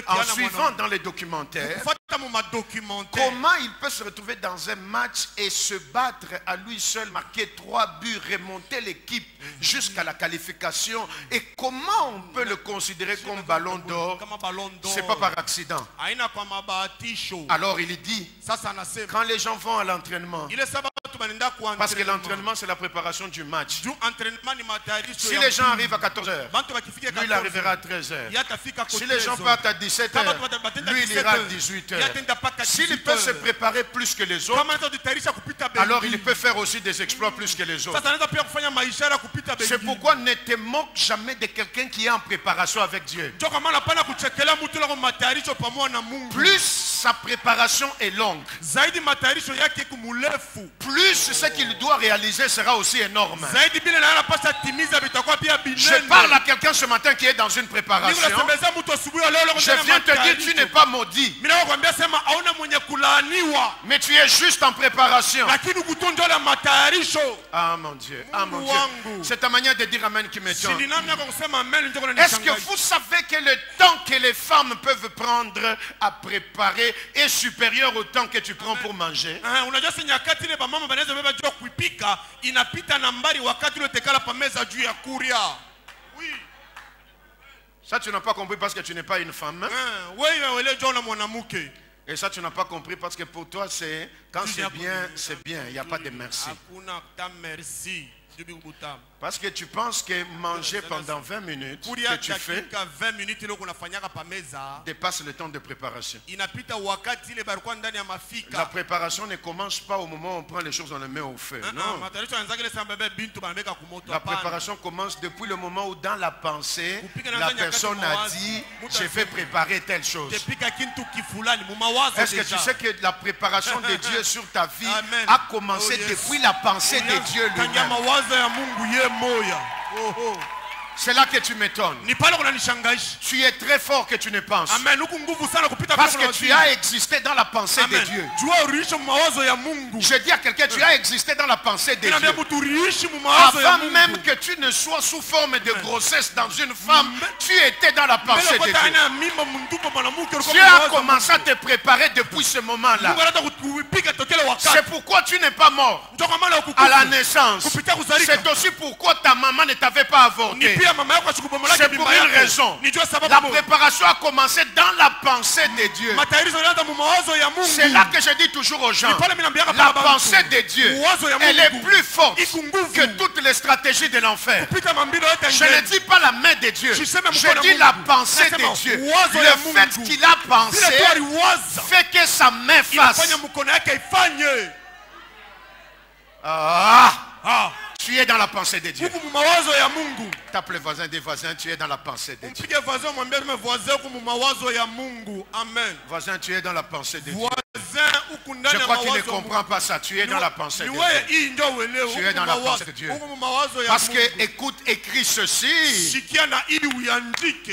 en suivant dans les documentaires, comment il peut se retrouver dans un match et se battre à lui seul, marquer 3 buts, remonter l'équipe jusqu'à la qualification, et comment on peut le considérer comme ballon d'or? C'est pas par accident. Alors il dit, quand les gens vont à l'entraînement, parce que l'entraînement c'est la préparation du match. Si les gens arrivent à 14h, lui il arrivera à 13h. Si les gens partent à 17h, lui il ira à 18h. S'il peut se préparer plus que les autres, alors il peut faire aussi des exploits plus que les autres. C'est pourquoi ne te moque jamais de quelqu'un qui est en préparation avec Dieu. Plus sa préparation est longue, plus ce qu'il doit réaliser sera aussi énorme. Je parle à quelqu'un ce matin qui est dans une préparation. Je viens te dire, tu n'es pas maudit, mais tu es juste en préparation. Ah mon Dieu, ah mon Dieu. C'est ta manière de dire amen qui m'étonne. Est-ce que vous savez que le temps que les femmes peuvent prendre à préparer est supérieur au temps que tu prends pour manger? kama banaweza beba juu ya kuipika inapita nambari wakati ule tekala pa meza juu ya kuria. Oui. Ça, tu n'as pas compris parce que tu n'es pas une femme. Et ça, tu n'as pas compris parce que pour toi, c'est quand c'est bien. Il n'y a pas de merci. Parce que tu penses que manger pendant 20 minutes que tu fais dépasse le temps de préparation. La préparation ne commence pas au moment où on prend les choses, on les met au feu. Non. La préparation commence depuis le moment où dans la pensée, la personne a dit « je vais préparer telle chose ». Est-ce que tu sais que la préparation de Dieu sur ta vie a commencé depuis la pensée de Dieu lui-même? C'est là que tu m'étonnes. Tu es très fort que tu ne penses. Parce que tu as existé dans la pensée de Dieu. Je dis à quelqu'un, tu as existé dans la pensée de Dieu. Avant même que tu ne sois sous forme de grossesse dans une femme, tu étais dans la pensée de Dieu. Tu as commencé à te préparer depuis ce moment-là. C'est pourquoi tu n'es pas mort à la naissance. C'est aussi pourquoi ta maman ne t'avait pas avorté. C'est pour une raison. La préparation a commencé dans la pensée de Dieu. C'est là que je dis toujours aux gens, la pensée de Dieu, elle est plus forte que toutes les stratégies de l'enfer. Je ne dis pas la main de Dieu, je dis la pensée de Dieu. Le fait qu'il a pensé fait que sa main fasse. Tu es dans la pensée de Dieu. Tape le voisin des voisins, tu es dans la pensée de Dieu. Amen. Voisin, tu es dans la pensée de Dieu. Je crois qu'il ne comprend pas ça. Tu es dans la pensée de Dieu. Tu es dans la pensée de Dieu. Parce que, écoute, écris ceci.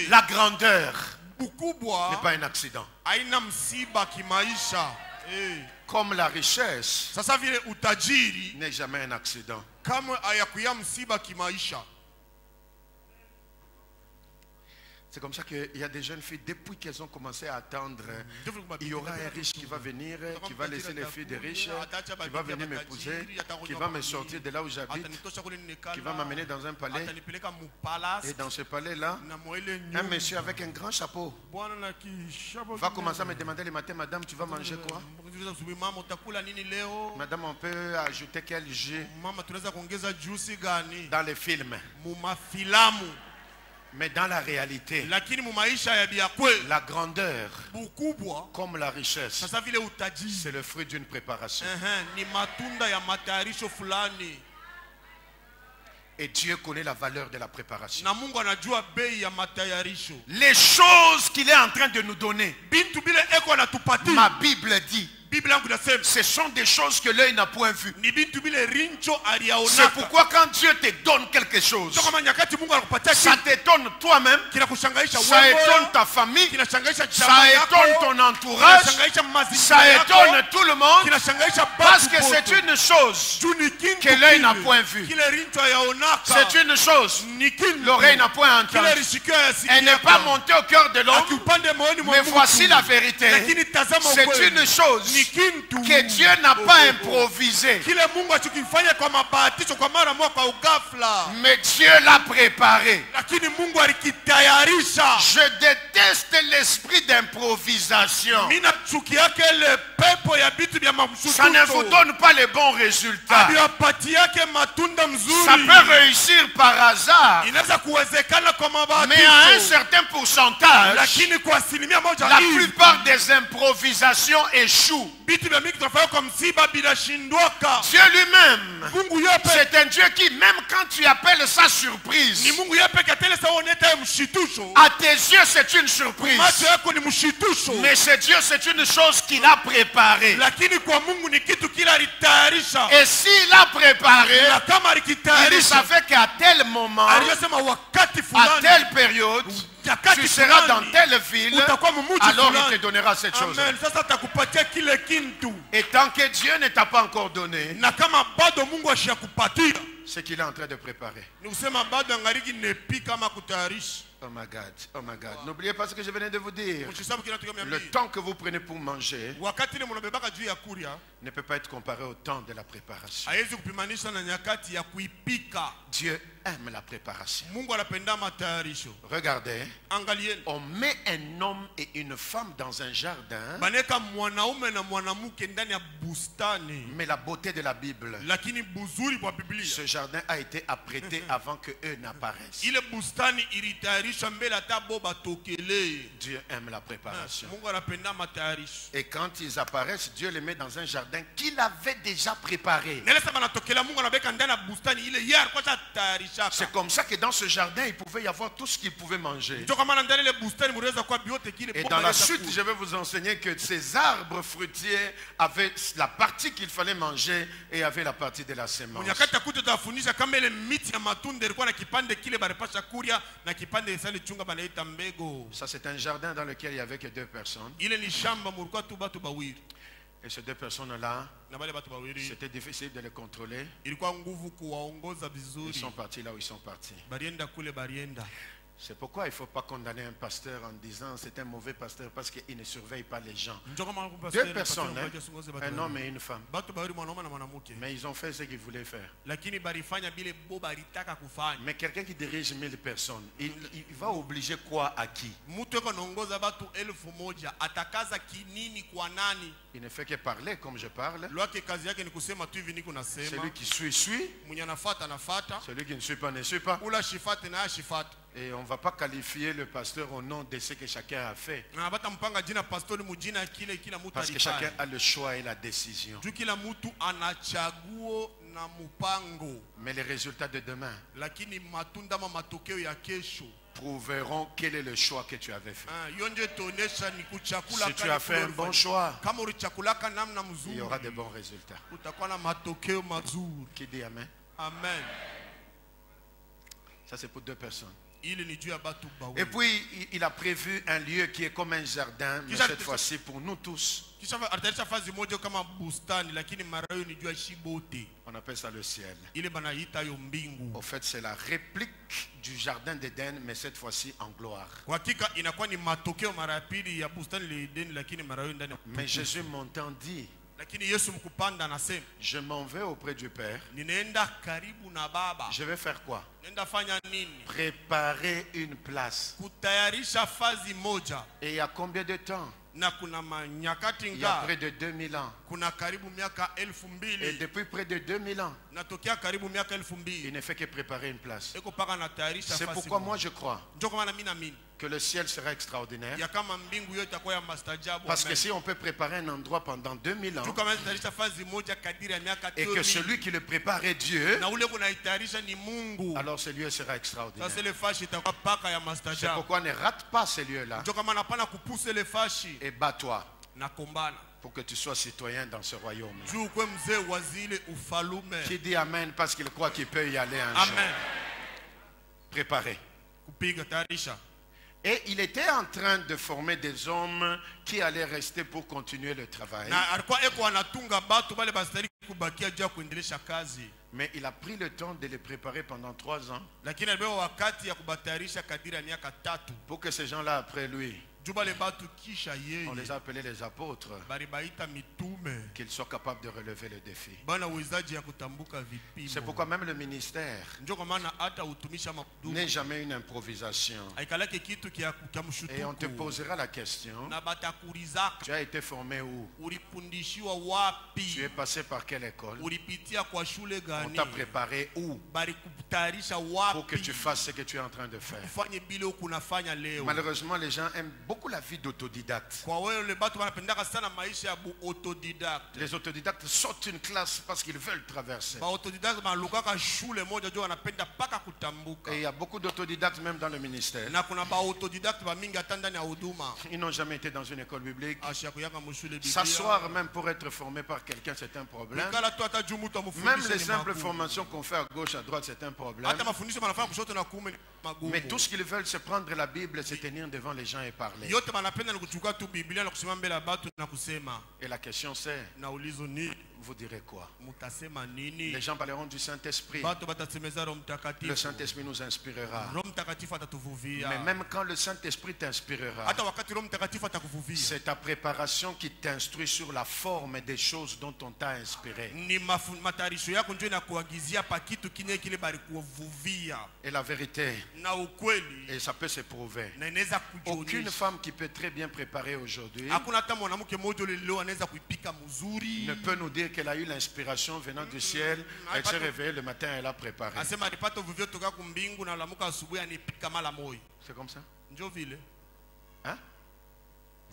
La grandeur n'est pas un accident. Comme la richesse n'est jamais un accident. C'est comme ça qu'il y a des jeunes filles, depuis qu'elles ont commencé à attendre, il y aura un riche qui va venir, qui va laisser les filles des riches, qui va venir m'épouser, qui va me sortir de là où j'habite, qui va m'amener dans un palais. Et dans ce palais-là, un monsieur avec un grand chapeau va commencer à me demander le matin, madame, tu vas manger quoi? Madame, on peut ajouter quel jus dans les films? Mais dans la réalité, la grandeur, comme la richesse, c'est le fruit d'une préparation. Et Dieu connaît la valeur de la préparation. Les choses qu'il est en train de nous donner, ma Bible dit, ce sont des choses que l'œil n'a point vues. C'est pourquoi quand Dieu te donne quelque chose, ça t'étonne toi-même, ça étonne ta famille, ça étonne ton entourage, ça étonne tout le monde, parce que c'est une chose que l'œil n'a point vue. C'est une chose l'oreille n'a point entendue. Elle n'est pas montée au cœur de l'homme, mais voici la vérité. C'est une chose que Dieu n'a pas improvisé, mais Dieu l'a préparé. Je déteste l'esprit d'improvisation. Ça ne vous donne pas les bons résultats. Ça peut réussir par hasard, mais à un certain pourcentage, la plupart des improvisations échouent. Dieu lui-même, c'est un Dieu qui, même quand tu appelles ça surprise, à tes yeux c'est une surprise, mais c'est Dieu, c'est une chose qu'il a préparée. Et s'il a préparé, il savait qu'à tel moment, à telle période, tu seras dans telle ville, alors il te donnera cette chose. Et tant que Dieu ne t'a pas encore donné, c'est qu'il est en train de préparer. Oh my God, oh my God. N'oubliez pas ce que je venais de vous dire. Mukisaba kila kitu Le temps que vous prenez pour manger wakati ile mnabebaka juu ya kuria ne peut pas être comparé au temps de la préparation. haiwezi kupimanisha na nyakati ya kuipika. Dieu aime la préparation. Mungu anapenda matayarisho. Regardez, Angalieni. on met un homme et une femme dans un jardin, Baneka mwanaume na mwanamke ndani ya bustani. mais la beauté de la Bible, Lakini buzuri kwa Biblia. ce jardin a été apprêté avant que eux n'apparaissent. Ile bustani ilitayarishwa mbele hata bo batokele. Dieu aime la préparation. Mungu anapenda matayarisho. Et quand ils apparaissent, Dieu les met dans un jardin qu'il avait déjà préparé. Nelesa banatokela Mungu anabeka ndani ya bustani ile yeye alikuwa tayarishaka. C'est comme ça que dans ce jardin, il pouvait y avoir tout ce qu'ils pouvaient manger. Ndio kama ndani ile bustani mliweza kwa biote kile. Et dans la suite, je vais vous enseigner que ces arbres fruitiers avaient la partie qu'il fallait manger et avaient la partie de la semence. Nyakati akuta tafundisha kama ile miti ya matunda ilikuwa na kipande kile baripasha kuria na kipande sale chunga banaita mbego. Ça, c'est un jardin dans lequel il n'y avait que 2 personnes. Ile ni shamba mulikuwa tu batu bawili. Et ces 2 personnes-là, Na bale batu bawili c'était difficile de les contrôler. ilikuwa nguvu kuwaongoza Ils vizuri. sont partis là où ils sont partis. Barienda kule barienda. C'est pourquoi il ne faut pas condamner un pasteur en disant c'est un mauvais pasteur parce qu'il ne surveille pas les gens. Ndio kama 2 personnes, un homme et une femme. batu bawili mwanaume na mwanamke. Mais ils ont fait ce qu'ils voulaient faire. Lakini barifanya bile bo baritaka kufanya. Mais quelqu'un qui dirige 1000 personnes, il va obliger quoi à qui? Mtu yuko naongoza batu 1000 atakaza kinini kwa nani? Il ne fait que parler comme je parle. Lwake kazi yake ni kusema tu hivi niko nasema. Celui qui suit, suit. Mwenye anafuata anafuata. Celui qui ne suit pas, ne suit pas. Ula shifate na shifate. Et on ne va pas qualifier le pasteur au nom de ce que chacun a fait. Na bata mpanga jina pastori mujina kile kila mtu Parce que chacun a le choix et la décision. juu kila mtu ana chaguo na mpango. Mais les résultats de demain Lakini matunda ma matokeo ya kesho prouveront quel est le choix que tu avais fait. yonje tuonesha ni kuchakula. Si tu as fait un bon choix, kama ulichakulaka namna il mzuri y aura de bons résultats. utakuwa na matokeo mazuri. Qui dit Amen? Amen. Ça c'est pour 2 personnes. Ili ni juu ya batu bawili. Et puis il a prévu un lieu qui est comme un jardin, mais cette fois-ci pour nous tous. Kisha atarisha fazi moja kama bustani lakini mara hiyo ni juu ya shibote. On appelle ça le ciel. Ile banaita yo mbingu. Au fait, c'est la réplique du jardin d'Éden, mais cette fois-ci en gloire. Kwa hakika inakuwa ni matokeo mara ya pili ya bustani la Edeni lakini mara hiyo ndani ya Mais Jésus m'entendit. lakini Yesu mkupanda anasema Je m'en vais auprès du Père. ninaenda karibu na Baba. Je vais faire quoi? Nenda fanya nini? Préparer une place. Kutayarisha fazi moja. Et il y a combien de temps? Na kuna manyakati Il y a nga près de 2000 ans. kuna karibu miaka 2000. Et depuis près de 2000 ans, Natokea karibu miaka il 2000. ne fait que préparer une place. Eko paka natayarisha C'est fazi. pourquoi moi je crois Ndio kama na mimi naamini que le ciel sera extraordinaire. ya kama mbingu yote itakuwa ya mastajabu. Parce que si on peut préparer un endroit pendant 2000 ans, Ndio kama natayarisha fazi moja kadiri ya miaka et que 2000. celui qui le prépare est Dieu, Na ule kunaitayarisha ni Mungu. alors ce lieu sera extraordinaire. Sasa ile fashi itakuwa paka ya C'est mastajabu. pourquoi ne rate pas ces lieux-là Ndio kama napana kupuse ile fashi et bats-toi na kombana. pour que tu sois citoyen dans ce royaume. Juu kwe mzee wa zile ufalume. Qui dit Amen parce qu'il croit qu'il peut y aller un jour. Amen. Préparé. Kupiga tayarisha. Et il était en train de former des hommes qui allaient rester pour continuer le travail. Na alikuwa eko anatunga batu bale bastari kubakia juu ya kuendelesha kazi. Mais il a pris le temps de les préparer pendant 3 ans Lakini alipewa wakati ya kubatayarisha kadiri ya miaka 3. pour que ces gens-là après lui, Juu bale batu kisha on les yeye a appelés les apôtres, bali baita mitume. qu'ils soient capables de relever le défi. Bana uwezaji ya kutambuka vipimo. C'est pourquoi même le ministère Ndio kwa maana hata utumisha makudumu n'est jamais une improvisation. haikalaki kitu kia Et on te mshutuku. posera la question, Na batakurizaka tu as été formé où? ulifundishiwa Tu wapi? es passé par quelle école? Ulipitia kwa shule On gani? t'a préparé où Bali kutayarisha pour que wapi? tu fasses ce que tu es en train de faire? Ufanye bile ukunafanya leo. Malheureusement, les gens aiment beaucoup la vie d'autodidacte. Kwa wale batu wanapendaka sana maisha ya autodidacte. Les autodidactes sortent une classe parce qu'ils veulent traverser. Ba autodidacte balukaka shule moja jo wanapenda paka kutambuka. Et il y a beaucoup d'autodidactes même dans le ministère. Na kuna ba autodidacte ba mingi hata ndani ya huduma. Ils n'ont jamais été dans une école biblique. Ashia kuyaka mushule Biblia. S'asseoir même pour être formé par quelqu'un, c'est un problème. Kala tu hata jumu tu Même mufundishe les ni simples magumu. formations qu'on fait à gauche, à droite, c'est un problème. Hata mafundisho manafanya kushoto na kuume ni magumu. Mais tout ce qu'ils veulent, c'est prendre la Bible, se tenir devant les gens et parler. Yote manapenda ni kuchukua tu Biblia na kusema mbele ya batu na kusema. Et la question c'est, Na ulizo ni vous direz quoi? mutasema nini? Les gens parleront du Saint-Esprit. Bato batasemeza Roho Mtakatifu. Le Saint-Esprit nous inspirera. Roho Mtakatifu atatuvuvia. Mais même quand le Saint-Esprit t'inspirera, Hata wakati Roho Mtakatifu atakuvuvia. c'est ta préparation qui t'instruit sur la forme des choses dont on t'a inspiré. Ni matarisho yako ndio inakuagizia pa kitu kinye kile bali kuvuvia. Et la vérité, Na ukweli. et ça peut se prouver. Na inaweza Aucune kujionyesha. femme qui peut très bien préparer aujourd'hui Hakuna hata mwanamke mmoja leo anaweza kuipika mzuri. ne peut nous dire qu'elle a eu l'inspiration venant du ciel. Elle s'est réveillée le matin, elle a préparé. Asema alipata uvuvio toka kumbingu na lamuka asubuhi anipika mala moyo. C'est comme ça? Njo vile. Hein?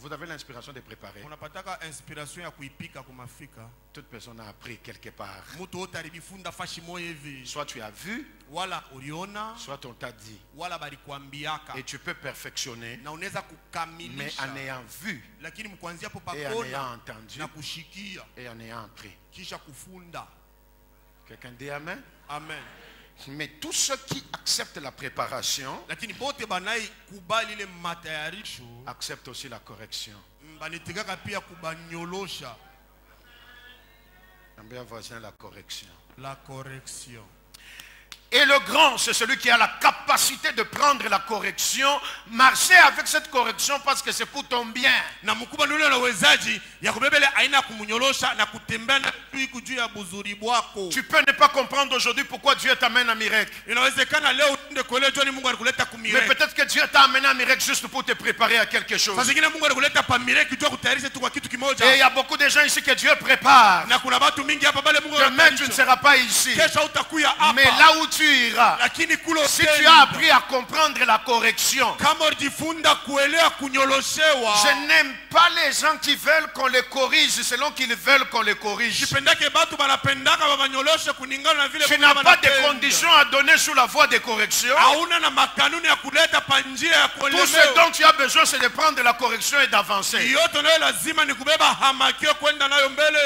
Vous avez l'inspiration de préparer. Unapataka inspiration ya kuipika kumafika. Toute personne a appris quelque part. Mtu wote alibifunda fashi moyo hivi. Soit tu as vu, Wala uliona, soit on t'a dit. wala balikuambiaka. Et tu peux perfectionner, Na unaweza mais kukamilisha. en ayant vu, Lakini mkuanzia hapo et en ayant pakona entendu, na kushikia et en ayant appris. kisha kufunda. Quelqu'un dit Amen? Amen. Mais tous ceux qui acceptent la préparation Lakini bote banai kubali ile matayarisho acceptent aussi la correction. banitikaka pia kubanyolosha. Ambia voisin la correction. La correction. Et le grand, c'est celui qui a la capacité de prendre la correction, marcher avec cette correction parce que c'est pour ton bien. Na mkubwa ni ule uwezaji ya kubebele aina kumnyolosha na kutembea na juu ya buzuri bwako. Tu peux ne pas comprendre aujourd'hui pourquoi Dieu t'amène à Mirek. Inawezekana leo uende kuelewa jua ni Mungu alikuleta Mais kumireki. peut-être que Dieu t'a amené à Mirek juste pour te préparer à quelque chose. Sasa zingine Mungu alikuleta pa mireki jua kutayarisha tu kwa kitu Et kimoja. il y a beaucoup de gens ici que Dieu prépare. Na kuna watu mingi hapa bale Mungu Demain, tu ne anatayarisha. seras pas ici. Kesho utakuya hapa. Mais là où tu iras, Lakini kule si tu as appris à comprendre la correction, kama ujifunza kuelewa kunyoloshewa. je n'aime pas les gens qui veulent qu'on les corrige selon qu'ils veulent qu'on les corrige. Sipendake batu banapendaka babanyoloshe kuningana na vile Tu Mungu n'as pas de anapenda. conditions à donner sous la voie de correction. Hauna na makanuni ya kuleta pa njia ya Tout ce kuelewa. dont tu as besoin, c'est de prendre la correction et d'avancer. Yote nayo lazima ni kubeba hamakio kwenda nayo mbele.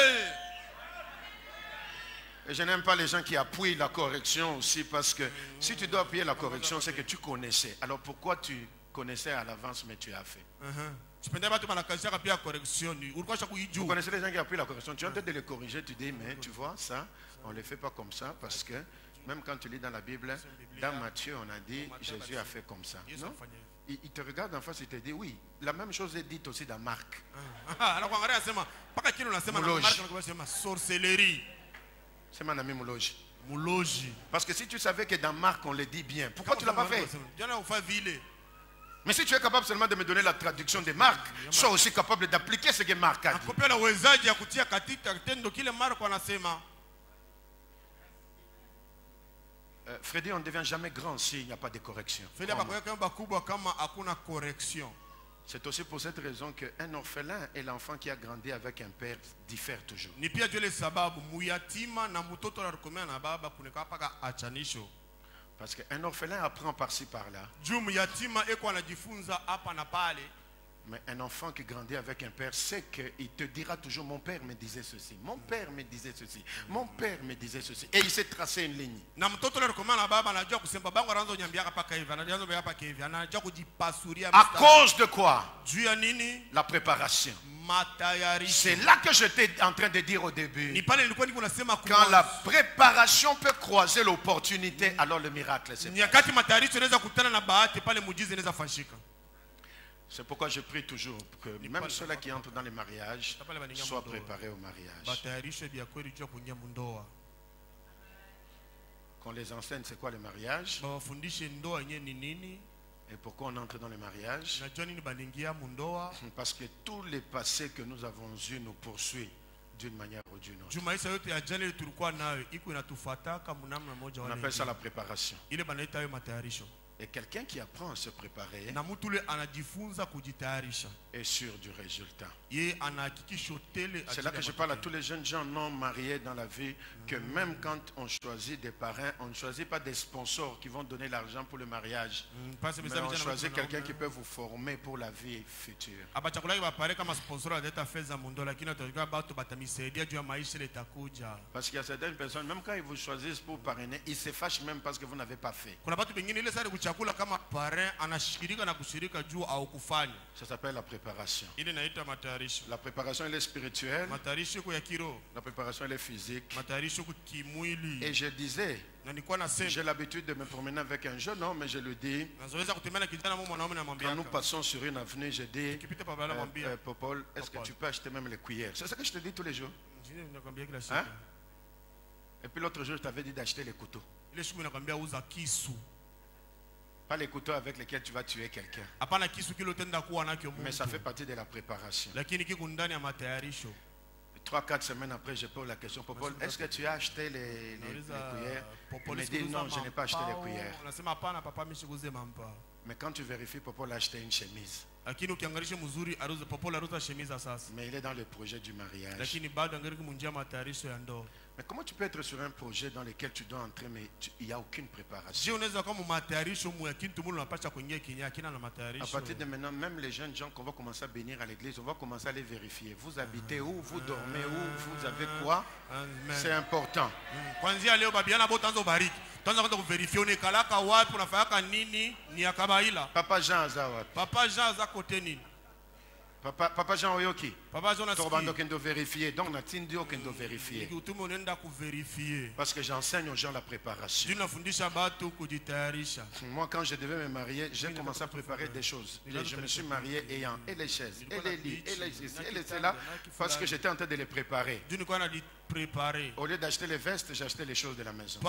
Et je n'aime pas les gens qui appuient la correction aussi, parce que si tu dois appuyer la correction, c'est que tu connaissais. Alors pourquoi tu connaissais à l'avance, mais tu as fait? Sipende batu banakazaka pia correction. Ulikuwa Vous kuijua. connaissez les gens qui appuient la correction. Tu es en train de les corriger, tu dis, mais tu vois, ça, on ne le fait pas comme ça, parce que même quand tu lis dans la Bible, dans Matthieu, on a dit, Jésus a fait comme ça. Non? Il te regarde en face, il te dit, oui, la même chose est dite aussi dans Marc. Anakuangalia asema paka kile unasema na Muloji. Mark anasema sorcellerie. C'est mon ami Mouloji. Muloji. Parce que si tu savais que dans Marc, on le dit bien, pourquoi tu ne l'as pas fait? Jana ufa vile. Mais si tu es capable seulement de me donner la traduction de Marc, sois aussi capable d'appliquer ce que Marc a dit. Akopea na uwezaji ya kutia katika tendo kile Marko anasema. Freddy, on ne devient jamais grand s'il n'y a pas de correction. Feli hapa kwa kamba kubwa kama hakuna correction. C'est aussi pour cette raison qu'un orphelin et l'enfant qui a grandi avec un père diffèrent toujours. Ni pia jole sababu muyatima na mtoto anakomea na baba kuneka paka achanisho. Parce qu'un orphelin apprend par-ci par-là. Juu muyatima eko anajifunza hapa na pale. Mais un enfant qui grandit avec un père sait qu'il te dira toujours, mon père me disait ceci, mon père me disait ceci, mon père me disait ceci. Et il s'est tracé une ligne. Na mtoto anakomea na baba anajua kusema babangu anaanza nyambiaka paka hivi, anaanza mbele paka hivi, anajua kujipasuria À mstari. cause de quoi? Juu ya nini? La préparation. Matayarisho. C'est là que j'étais en train de dire au début. Ni pale nilikuwa niko nasema Quand la préparation peut croiser l'opportunité, alors le miracle c'est. nyakati matayarisho inaweza kutana na bahati pale muujiza inaweza fanyika. C'est pourquoi je prie toujours que même ceux-là qui entrent dans les mariages soient préparés au mariage. Batayarisho bya kweli juu ya kuingia mundoa. Qu'on les enseigne c'est quoi le mariage Bawafundishe ndoa yenyewe ni nini? et pourquoi on entre dans le mariage. Najua nini baningia mundoa? Parce que tous les passés que nous avons eus nous poursuivent d'une manière ou d'une autre. Juu maisha yote ya jana tulikuwa nayo iko inatufuataka mnamna moja On wala appelle ça ingine. la préparation. Ile banaita hayo matayarisho. Et quelqu'un qui apprend à se préparer Na mtu ule anajifunza kujitayarisha. est sûr du résultat. Yeye anahakikisha tele. C'est là que je parle à tous les jeunes gens non mariés dans la vie, que même quand on choisit des parrains, on ne choisit pas des sponsors qui vont donner l'argent pour le mariage. Mais on choisit quelqu'un qui peut vous former pour la vie future. Abachakula bapare kama sponsor aleta fedha mundo lakini atajua batu batamisaidia juu ya maisha litakuja. Parce qu'il y a certaines personnes, même quand ils vous choisissent pour parrainer, ils se fâchent même parce que vous n'avez pas fait. Kuna batu bengine ile sare chakula kama parrain anashirika na kushirika juu au kufanya. Ça s'appelle la préparation. Ile inaitwa matayarisho. La préparation, elle est spirituelle. Matayarisho ya kiroho. La préparation, elle est physique. Matayarisho kimwili. Et je disais, Na nilikuwa nasema, j'ai l'habitude de me promener avec un jeune homme, mais je le dis, nazoeza kutembea na kijana mwanaume na mwambia. quand nous passons sur une avenue, je dis, Kipita pabala mwambia. Popol, est-ce que tu peux acheter même les cuillères? C'est ce que je te dis tous les jours. Nakwambia kila siku. Hein? Et puis l'autre jour, je t'avais dit d'acheter les couteaux. Ile siku nakwambia uza kisu. Pas les couteaux avec lesquels tu vas tuer quelqu'un. Hapana kisu kile utenda kuwa nakyo mtu. Mais ça fait partie de la préparation. Lakini kiko ndani ya matayarisho. 3-4 semaines après, je pose la question, Popol, est-ce que tu as acheté les cuillères? Il me dit non, je n'ai pas acheté les cuillères. Mais quand tu vérifies, Popol a acheté une chemise. Mais il est dans le projet du mariage. Mais comment tu peux être sur un projet dans lequel tu dois entrer, mais il n'y a aucune préparation? À partir de maintenant, même les jeunes gens qu'on va commencer à bénir à l'église, on va commencer à les vérifier. Vous habitez où? Vous dormez où? Vous avez quoi? C'est important. Papa Jean Azawat. Papa Jean Oyoki. Papa Jean Oyoki. Vérifier. Donc on a dit qu'on doit vérifier. Parce que j'enseigne aux gens la préparation. Moi quand je devais me marier, j'ai commencé à préparer des choses. Je me suis marié ayant et les chaises, et les lits, et les ceci, et les cela, parce que j'étais en train de les préparer. Au lieu d'acheter les vestes, j'ai acheté les choses de la maison.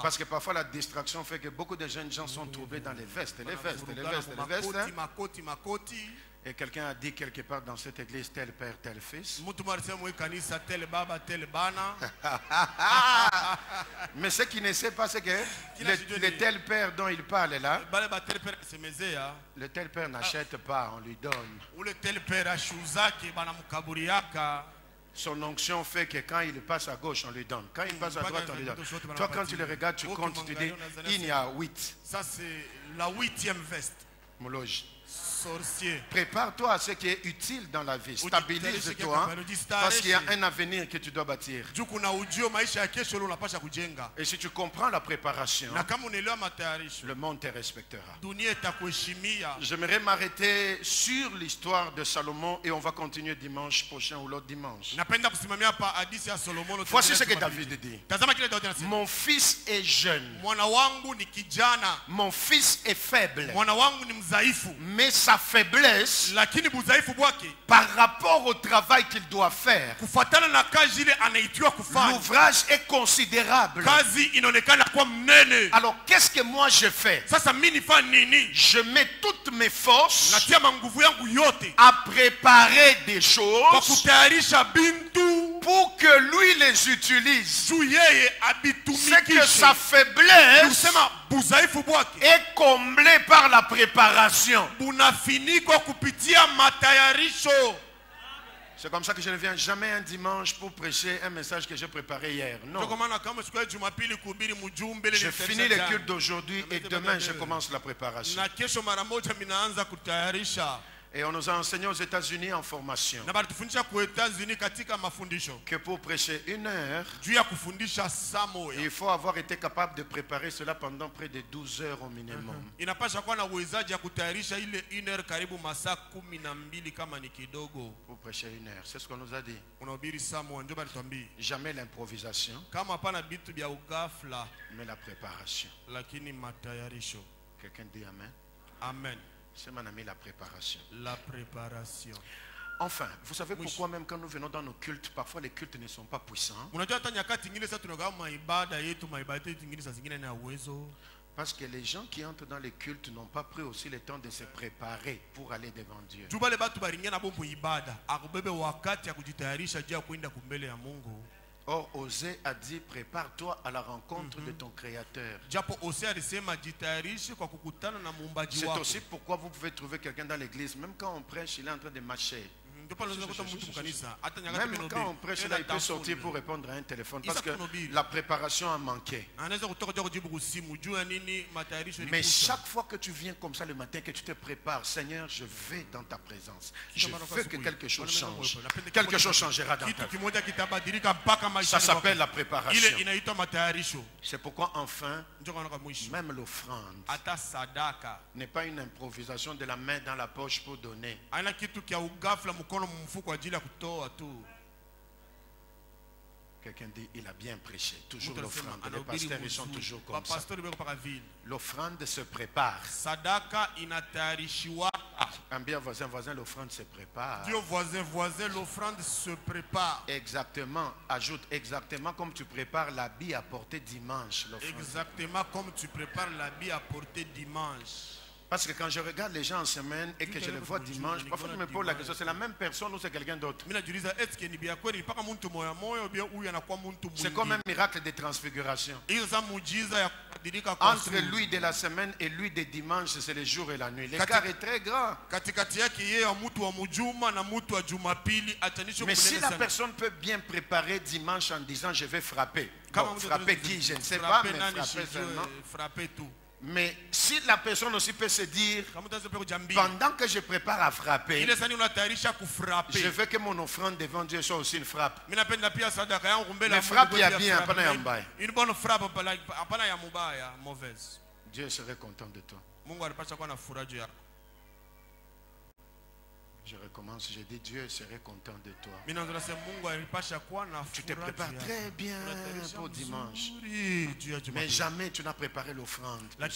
Parce que parfois la distraction fait que beaucoup de jeunes gens sont trouvés dans les vestes, les vestes. Et quelqu'un a dit quelque part dans cette église, tel père, tel fils. Mais ce qu'il ne sait pas, c'est que le tel père dont il parle là, le tel père n'achète pas, on lui donne. Son onction fait que quand il passe à gauche, on lui donne. Quand il passe à droite, on lui donne. Toi, quand tu le regardes, tu comptes, tu dis, il y a 8. Ça, c'est la 8e veste. Mouloge. Sorcier. Prépare-toi à ce qui est utile dans la vie. Stabilise-toi parce qu'il y a un avenir que tu dois bâtir. Et si tu comprends la préparation, le monde te respectera. J'aimerais m'arrêter sur l'histoire de Salomon et on va continuer dimanche prochain ou l'autre dimanche. Voici ce que David dit. Mon fils est jeune. Mon fils est faible. Mais sa faiblesse par rapport au travail qu'il doit faire, l'ouvrage est considérable. Alors qu'est-ce que moi je fais? Je mets toutes mes forces à préparer des choses pour que lui les utilise. C'est que sa faiblesse est comblée par la préparation. C'est comme ça que je ne viens jamais un dimanche pour prêcher un message que j'ai préparé hier. Non. Je finis le culte d'aujourd'hui et demain je commence la préparation. Et on nous a enseigné aux États-Unis en formation que pour prêcher 1 heure, il faut avoir été capable de préparer cela pendant près de 12 heures au minimum. Pour prêcher 1 heure, c'est ce qu'on nous a dit. Jamais l'improvisation, mais la préparation. Quelqu'un dit Amen. Amen. C'est mon ami, la préparation. La préparation. Enfin, vous savez pourquoi même quand nous venons dans nos cultes, parfois les cultes ne sont pas puissants. Parce que les gens qui entrent dans les cultes n'ont pas pris aussi le temps de se préparer pour aller devant Dieu. Or, Osée a dit, prépare-toi à la rencontre de ton Créateur. C'est aussi pourquoi vous pouvez trouver quelqu'un dans l'église, même quand on prêche, il est en train de marcher. Même quand on prêche là, il peut sortir pour répondre à un téléphone parce que la préparation a manqué. Mais chaque fois que tu viens comme ça le matin, que tu te prépares, Seigneur, je vais dans ta présence. Je veux que quelque chose change. Quelque chose changera dans ta vie. Ça s'appelle la préparation. C'est pourquoi enfin, Même l'offrande ata sadaka n'est pas une improvisation de la main dans la poche pour donner. haina kitu kia ugafla mkono mfuko kwa ajili ya kutoa tu. Quelqu'un dit, il a bien prêché. Toujours Mtu anasema, l'offrande. Les anahubiri pasteurs, ils sont vizuri. toujours comme ça. Mapastori beko paka vile. L'offrande se prépare. Sadaka inatayarishiwa. Ambia voisin, voisin, l'offrande se prépare. Dieu voisin, voisin, l'offrande se prépare. Exactement. Ajoute exactement comme tu prépares l'habit à porter dimanche. L'offrande. Exactement comme tu prépares l'habit à porter dimanche. Parce que quand je regarde les gens en semaine et que je les vois dimanche, parfois je me pose la question, c'est la même personne ou c'est quelqu'un d'autre? C'est comme un miracle de transfiguration. Entre lui de la semaine et lui de dimanche, c'est le jour et la nuit. L'écart est très grand. Mais si la personne peut bien préparer dimanche en disant je vais frapper. Bon, frapper qui? Je ne sais pas, mais frapper seulement. Mais si la personne aussi peut se dire, pendant que je prépare à frapper, je veux que mon offrande devant Dieu soit aussi une frappe. Mais frappe, il y a bien, une bonne frappe, Dieu serait content de toi. Je recommence, je dis Dieu serait content de toi. Tu te prépares très bien pour dimanche. Mais jamais tu n'as préparé l'offrande. Et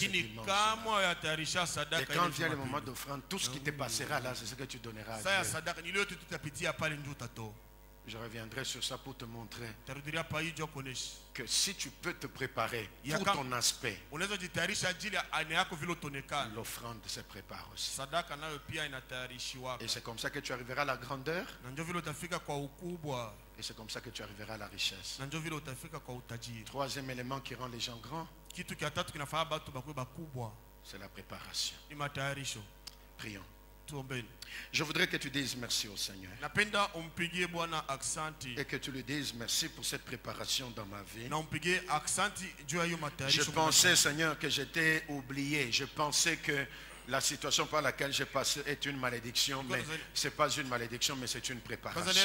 quand vient le moment d'offrande, tout ce qui te passera là, c'est ce que tu donneras à Dieu. Je reviendrai sur ça pour te montrer que si tu peux te préparer pour ton aspect, l'offrande se prépare aussi. Et c'est comme ça que tu arriveras à la grandeur. Et c'est comme ça que tu arriveras à la richesse. Troisième élément qui rend les gens grands, c'est la préparation. Prions. Je voudrais que tu dises merci au Seigneur. Et que tu lui dises merci pour cette préparation dans ma vie. Je pensais, Seigneur, que j'étais oublié. Je pensais que la situation par laquelle j'ai passé est une malédiction, mais ce n'est pas une malédiction, mais c'est une préparation. Tu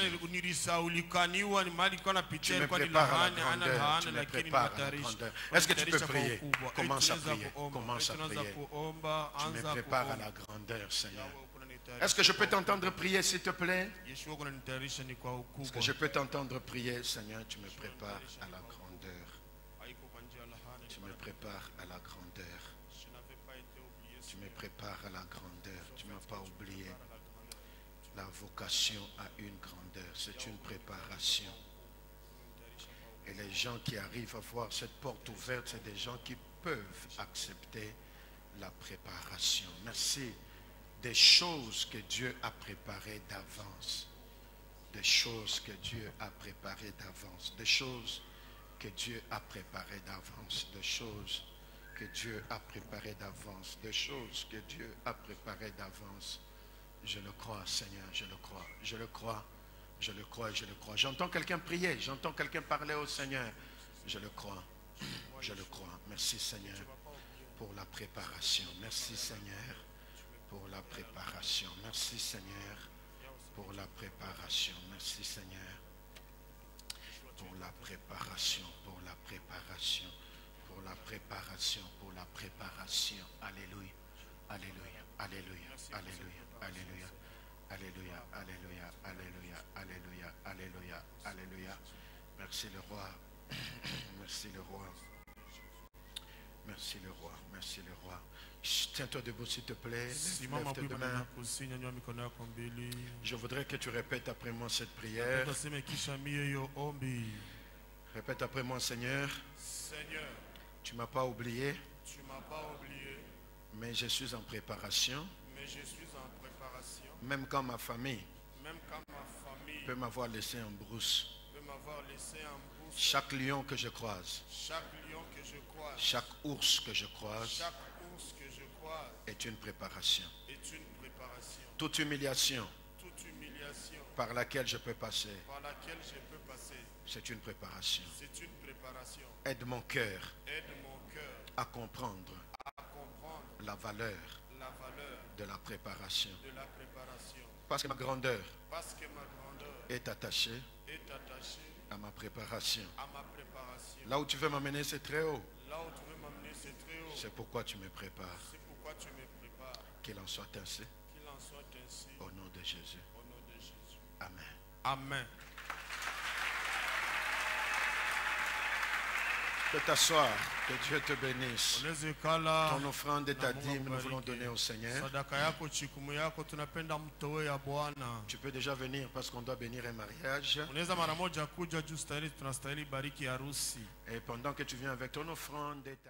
me prépares à la grandeur. Tu me prépares à la grandeur. Est-ce que tu peux prier? Commence à prier. Commence à prier. Tu me prépares à la grandeur, Seigneur. Est-ce que je peux t'entendre prier, s'il te plaît? Est-ce que je peux t'entendre prier, Seigneur? Tu me prépares à la grandeur. Tu me prépares à la grandeur. Tu me prépares à la grandeur. Tu ne m'as pas oublié. La vocation a une grandeur. C'est une préparation. Et les gens qui arrivent à voir cette porte ouverte, c'est des gens qui peuvent accepter la préparation. Merci. Des choses que Dieu a préparées d'avance. Des choses que Dieu a préparées d'avance. Des choses que Dieu a préparées d'avance. Des choses que Dieu a préparées d'avance. Des choses que Dieu a préparées d'avance. Je le crois, Seigneur, je le crois. Je le crois. Je le crois, je le crois. J'entends quelqu'un prier. J'entends quelqu'un parler au Seigneur. Je le crois. Je le crois. Merci, Seigneur, pour la préparation. Merci, Seigneur, pour la préparation. Merci, Seigneur, pour la préparation. Merci, Seigneur, pour la préparation, pour la préparation, pour la préparation, pour la préparation. Alléluia, alléluia, alléluia, alléluia, alléluia, alléluia, alléluia, alléluia, alléluia, alléluia, alléluia. Merci le roi, merci le roi, merci le roi, merci le roi. Tiens-toi debout, s'il te plaît. Lève tes deux mains. Je voudrais que tu répètes après moi cette prière. Répète après moi, Seigneur. Seigneur, Tu ne m'as pas oublié, tu m'as pas oublié, mais je suis en préparation. mais je suis en préparation. Même quand ma famille Même quand ma famille peut m'avoir laissé en brousse. peut m'avoir laissé en brousse, Chaque lion que je croise, chaque lion que je croise, chaque ours que je croise chaque ours que je croise est une préparation. est une préparation. Toute humiliation Toute humiliation par laquelle je peux passer, par laquelle je peux passer, c'est une préparation. c'est une préparation. Aide mon cœur Aide mon cœur à comprendre à comprendre la valeur la valeur de la préparation. de la préparation. Parce que ma grandeur Parce que ma grandeur est attachée est attachée à ma préparation. à ma préparation. Là où tu veux m'amener, c'est très haut. Là où tu veux m'amener, C'est pourquoi tu me prépares. C'est pourquoi tu me prépares. Qu'il en soit ainsi. Qu'il en soit ainsi. Au nom de Jésus. Au nom de Jésus. Amen. Amen. Tu peux t'asseoir. Que Dieu te bénisse. Unaweza kala Ton offrande et ta na Mungu dîme, nous voulons akubariki. donner au Seigneur. Sadaka yako chikumu yako tunapenda mtoe ya Bwana. Tu peux déjà venir parce qu'on doit bénir un mariage. Unaweza mara moja kuja juu tunastahili bariki harusi. Et pendant que tu viens avec ton offrande et ta